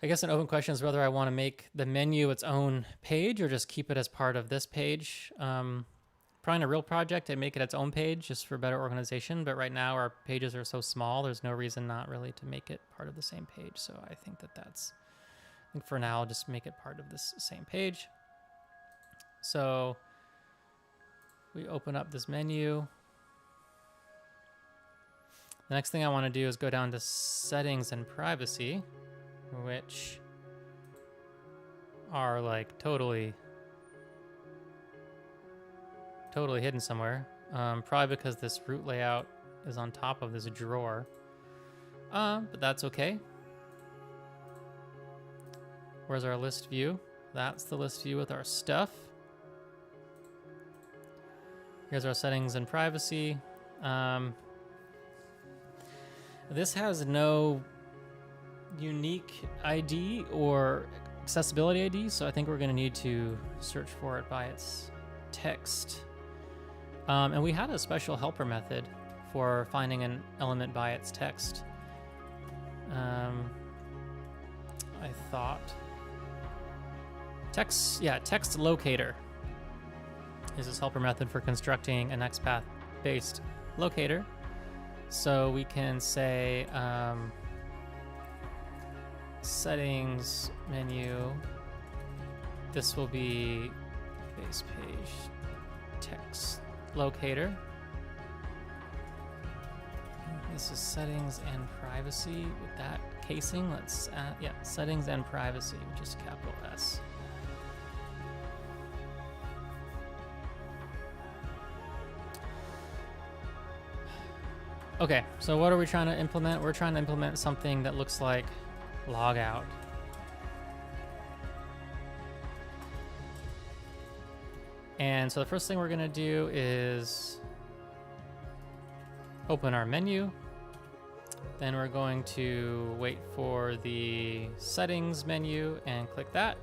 I guess an open question is whether I want to make the menu its own page or just keep it as part of this page. Probably in a real project, I make it its own page just for better organization. But right now our pages are so small, there's no reason not really to make it part of the same page. So I think that that's I think for now I'll just make it part of this same page. So we open up this menu. The next thing I want to do is go down to settings and privacy, which are like totally hidden somewhere. Probably because this root layout is on top of this drawer. But that's okay. Where's our list view? That's the list view with our stuff. Here's our settings and privacy. This has no unique ID or accessibility ID, so I think we're going to need to search for it by its text. And we had a special helper method for finding an element by its text. I thought text locator is this helper method for constructing an XPath based locator. So we can say settings menu. This will be base page text locator. This is settings and privacy with that casing. Let's settings and privacy, which is capital S. Okay, so what are we trying to implement? We're trying to implement something that looks like logout. And so the first thing we're gonna do is open our menu. Then we're going to wait for the settings menu and click that.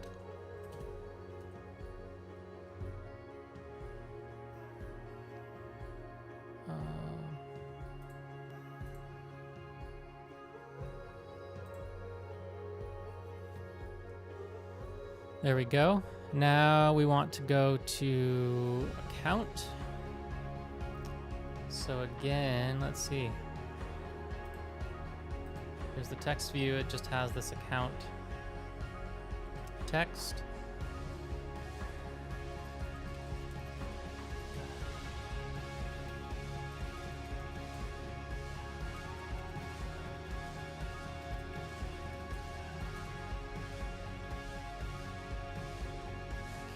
There we go. Now we want to go to account. So again, let's see. Here's the text view. It just has this account text.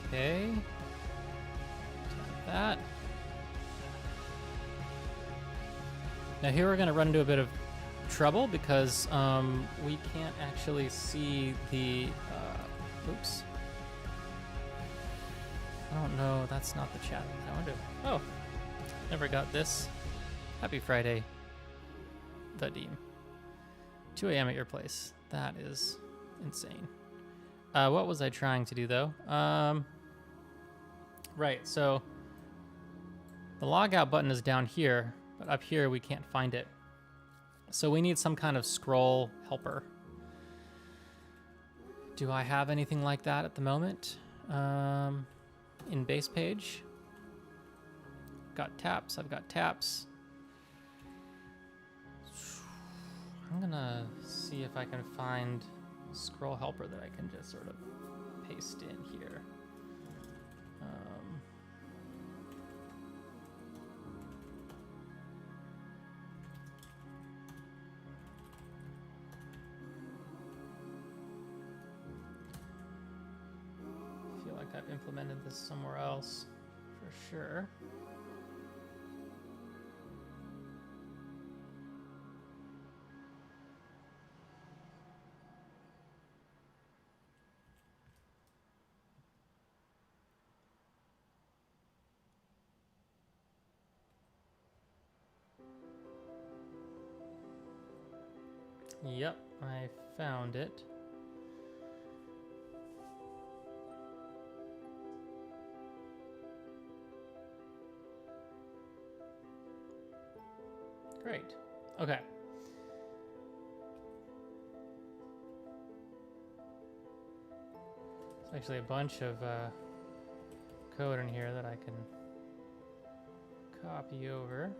Okay. Tap that. Now here we're going to run into a bit of trouble because we can't actually see the oops. Oh no, that's not the chat. I wonder. Oh, never got this. Happy Friday, the Dean. 2 a.m. at your place. That is insane. What was I trying to do though? Right, so the logout button is down here, but up here we can't find it. So we need some kind of scroll helper. Do I have anything like that at the moment? In base page? Got taps, I've got taps. I'm gonna see if I can find a scroll helper that I can just sort of paste in here. I've implemented this somewhere else for sure. Yep, I found it. Great. Okay. There's actually a bunch of code in here that I can copy over.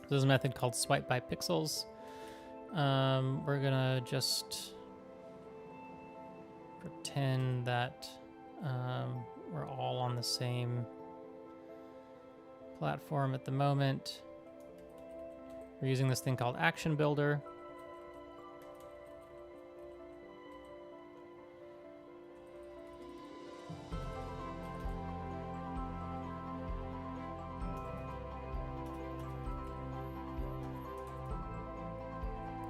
There's a method called swipe by pixels. We're gonna just pretend that we're all on the same platform at the moment. We're using this thing called Action Builder.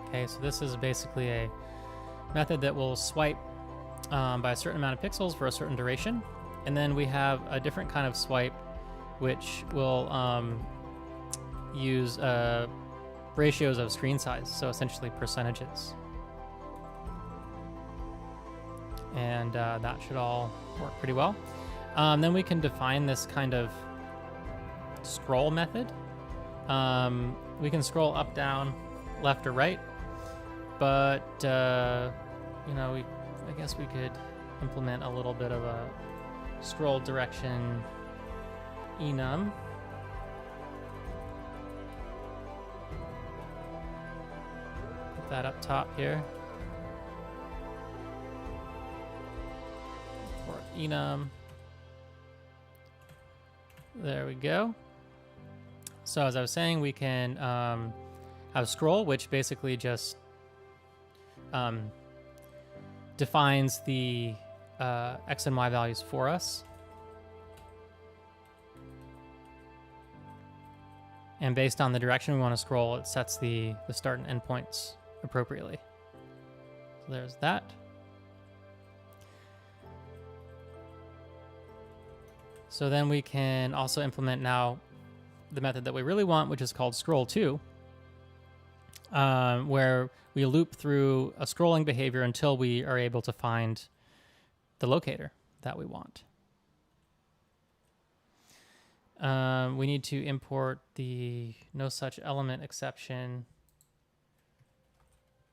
Okay, so this is basically a method that will swipe by a certain amount of pixels for a certain duration. And then we have a different kind of swipe which will use ratios of screen size, so essentially percentages. And that should all work pretty well. Then we can define this kind of scroll method. We can scroll up, down, left, or right. But, you know, I guess we could implement a little bit of a scroll direction enum. Put that up top here. Or enum. There we go. So as I was saying, we can have scroll, which basically just defines the X and Y values for us. And based on the direction we want to scroll, it sets the start and end points appropriately. So there's that. So then we can also implement now the method that we really want, which is called scroll to, where we loop through a scrolling behavior until we are able to find the locator that we want. We need to import the no such element exception,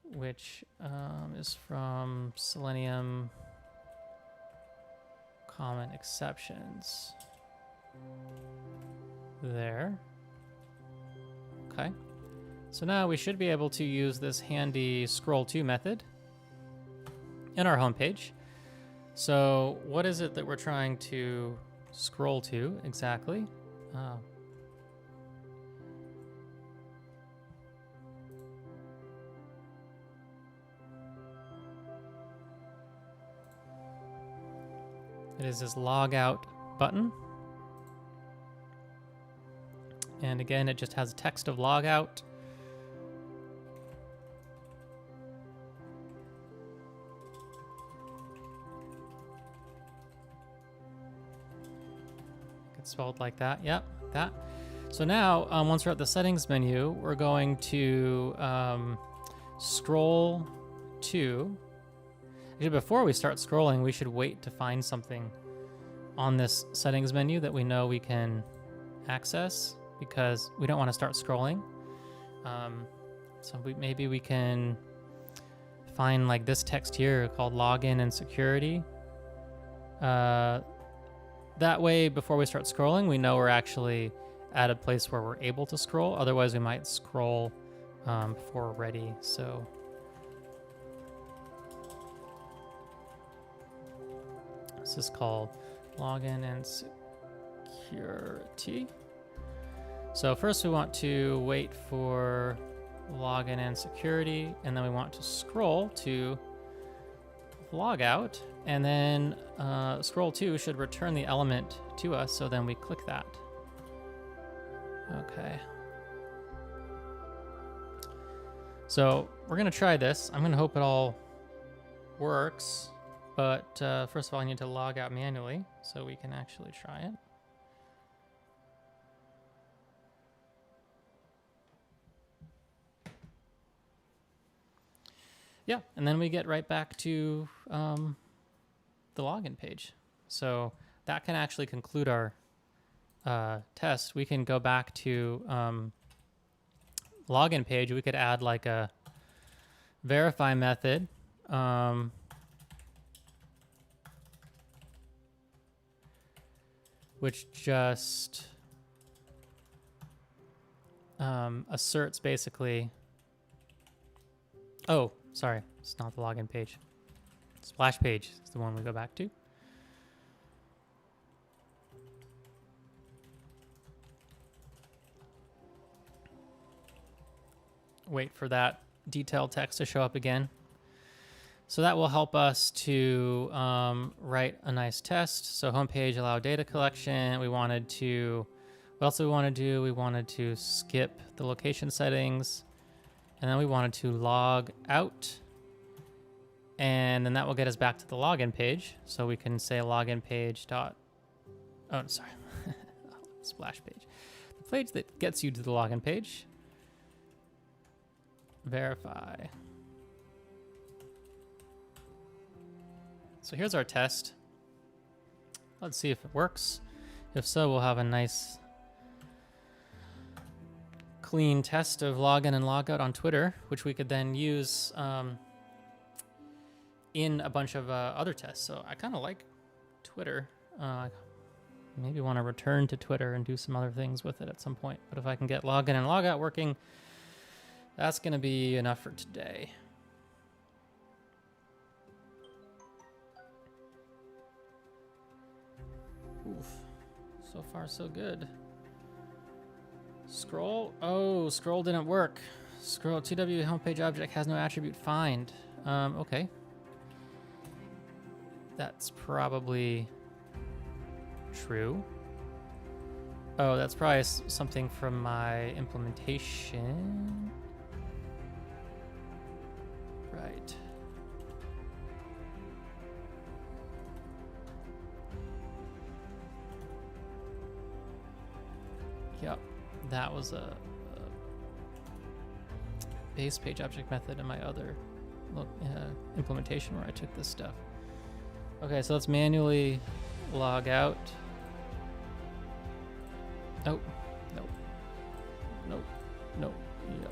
which is from Selenium common exceptions. There. Okay. So now we should be able to use this handy scroll to method in our home page. So what is it that we're trying to scroll to exactly? Oh. It is this log out button. And again, it just has text of log out. It's spelled like that. Yep, like that. So now, once we're at the settings menu, we're going to scroll to. Actually, before we start scrolling, we should wait to find something on this settings menu that we know we can access, because we don't want to start scrolling. So maybe we can find like this text here called login and security. That way, before we start scrolling, we know we're actually at a place where we're able to scroll. Otherwise, we might scroll before we're ready. So this is called login and security. So first we want to wait for login and security, and then we want to scroll to log out, and then scroll to should return the element to us, so then we click that. Okay. So we're gonna try this. I'm gonna hope it all works, but first of all I need to log out manually so we can actually try it. Yeah, and then we get right back to the login page. So that can actually conclude our test. We can go back to login page. We could add like a verify method. Which just asserts basically. Oh, sorry, it's not the login page. Splash page is the one we go back to. Wait for that detailed text to show up again. So that will help us to write a nice test. So homepage, allow data collection. We wanted to, what else do we want to do? We wanted to skip the location settings. And then we wanted to log out. And then that will get us back to the login page. So we can say login page dot, oh, sorry, splash page. The page that gets you to the login page. Verify. So here's our test. Let's see if it works. If so, we'll have a nice clean test of login and logout on Twitter, which we could then use in a bunch of other tests. So I kind of like Twitter. Maybe want to return to Twitter and do some other things with it at some point. But if I can get login and logout working, that's going to be enough for today. Oof. So far, so good. Scroll. Oh, scroll didn't work. Scroll. TW homepage object has no attribute find. Okay. That's probably true. Oh, that's probably something from my implementation. Right. Yep, that was a base page object method in my other implementation where I took this stuff. Okay, so let's manually log out. Oh, no. Nope, nope, yep.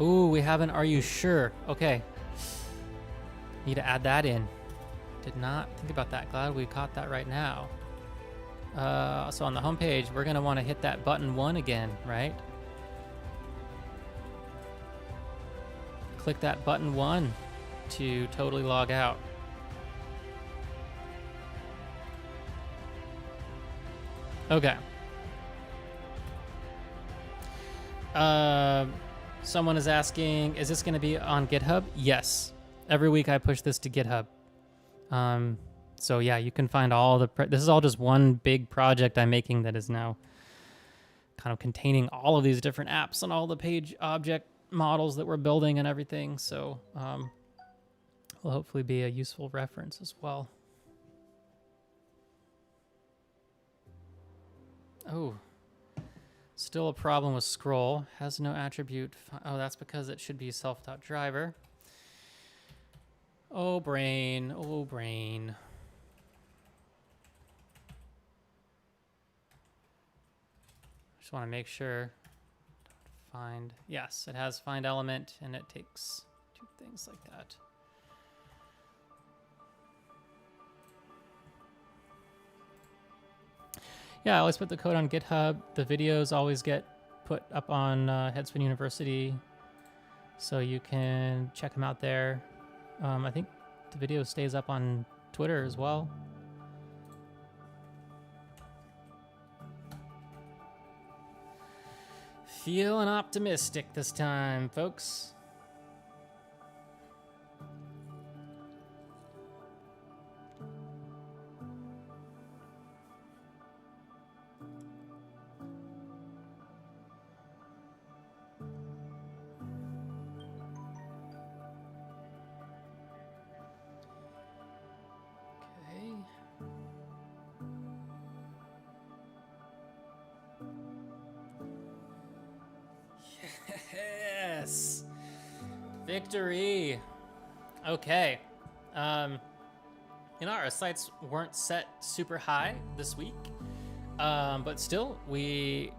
Ooh, we haven't, are you sure? Okay. Need to add that in. Did not think about that. Glad we caught that right now. So on the home page, we're going to want to hit that button 1 again, right? Click that button 1 to totally log out. Okay. Someone is asking, is this going to be on GitHub? Yes. Every week I push this to GitHub. So yeah, you can find all the, this is all just one big project I'm making that is now kind of containing all of these different apps and all the page object models that we're building and everything. So, will hopefully be a useful reference as well. Oh, still a problem with scroll. Has no attribute. Oh, that's because it should be self.driver. Oh, brain. Oh, brain. Just want to make sure. Find. Yes, it has find element, and it takes 2 things like that. Yeah, I always put the code on GitHub. The videos always get put up on Headspin University, so you can check them out there. I think the video stays up on Twitter as well. Feeling optimistic this time, folks. Yes! Victory! Okay. Our sights weren't set super high this week, but still, we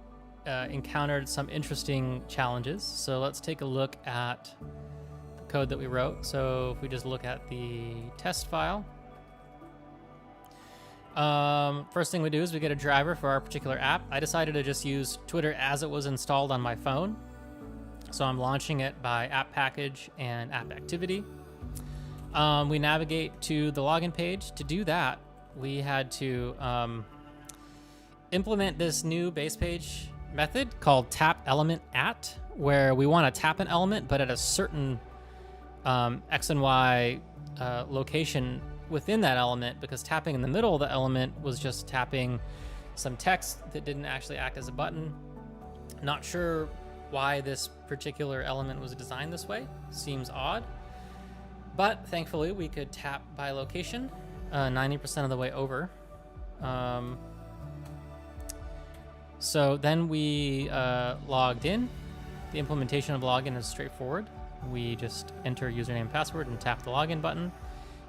encountered some interesting challenges. So let's take a look at the code that we wrote. So if we just look at the test file, First thing we do is we get a driver for our particular app. I decided to just use Twitter as it was installed on my phone. So I'm launching it by app package and app activity. We navigate to the login page. To do that, we had to implement this new base page method called tap element at, where we want to tap an element, but at a certain X and Y location within that element, because tapping in the middle of the element was just tapping some text that didn't actually act as a button. Not sure why this particular element was designed this way. Seems odd. But thankfully, we could tap by location 90% of the way over. So then we logged in. The implementation of login is straightforward. We just enter username and password and tap the login button.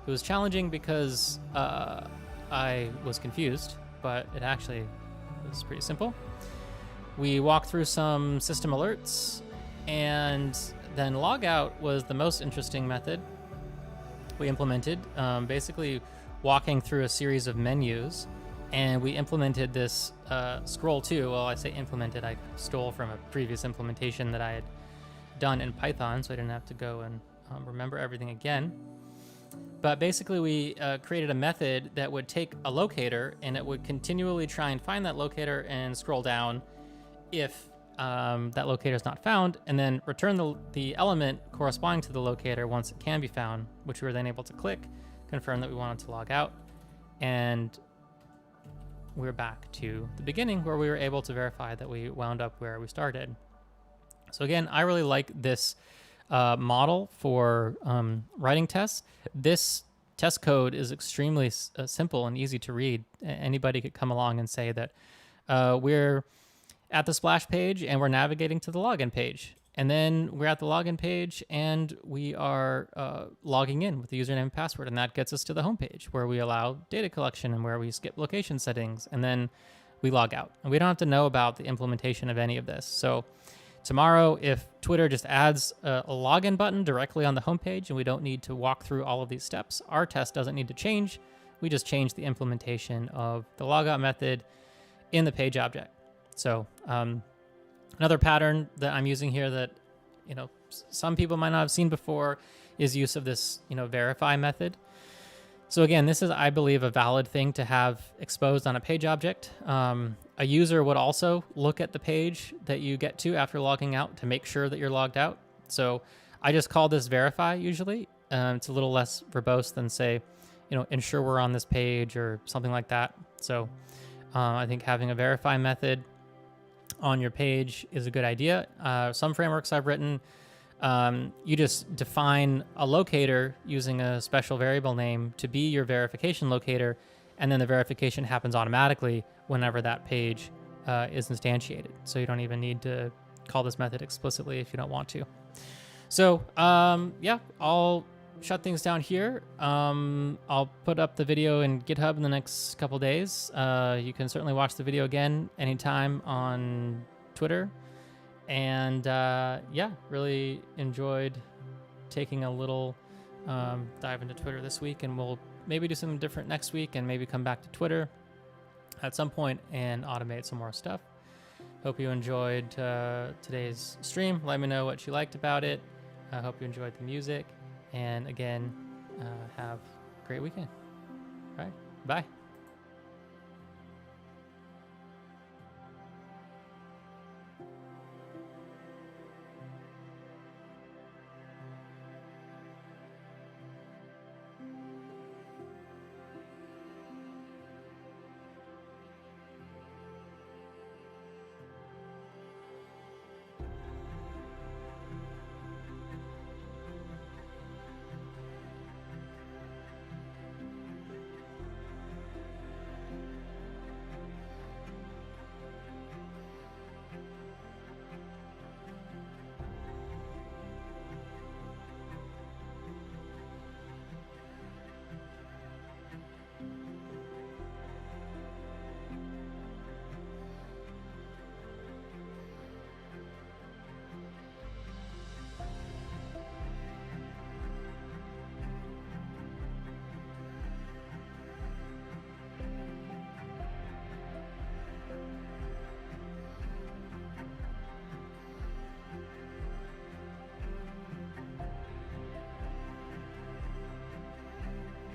It was challenging because I was confused, but it actually was pretty simple. We walked through some system alerts, and then logout was the most interesting method we implemented, basically walking through a series of menus, and we implemented this scroll to. Well, I say implemented, I stole from a previous implementation that I had done in Python, so I didn't have to go and remember everything again. But basically we created a method that would take a locator, and it would continually try and find that locator and scroll down if that locator is not found, and then return the element corresponding to the locator once it can be found, which we were then able to click, confirm that we wanted to log out, and we're back to the beginning where we were able to verify that we wound up where we started. So again, I really like this model for writing tests. This test code is extremely simple and easy to read. Anybody could come along and say that we're at the splash page and we're navigating to the login page. And then we're at the login page and we are logging in with the username and password. And that gets us to the home page where we allow data collection and where we skip location settings. And then we log out. And we don't have to know about the implementation of any of this. So tomorrow, if Twitter just adds a login button directly on the homepage and we don't need to walk through all of these steps, our test doesn't need to change. We just change the implementation of the logout method in the page object. So another pattern that I'm using here that, some people might not have seen before is use of this, verify method. So again, this is, I believe, a valid thing to have exposed on a page object. A user would also look at the page that you get to after logging out to make sure that you're logged out. So I just call this verify usually. It's a little less verbose than say, ensure we're on this page or something like that. So I think having a verify method on your page is a good idea. Some frameworks I've written, you just define a locator using a special variable name to be your verification locator, and then the verification happens automatically whenever that page is instantiated. So you don't even need to call this method explicitly if you don't want to. So yeah, I'll shut things down here. I'll put up the video in GitHub in the next couple days. You can certainly watch the video again anytime on Twitter. And yeah, really enjoyed taking a little dive into Twitter this week, and we'll maybe do something different next week and maybe come back to Twitter at some point and automate some more stuff. Hope you enjoyed today's stream. Let me know what you liked about it. I hope you enjoyed the music. And again, have a great weekend. All right, bye.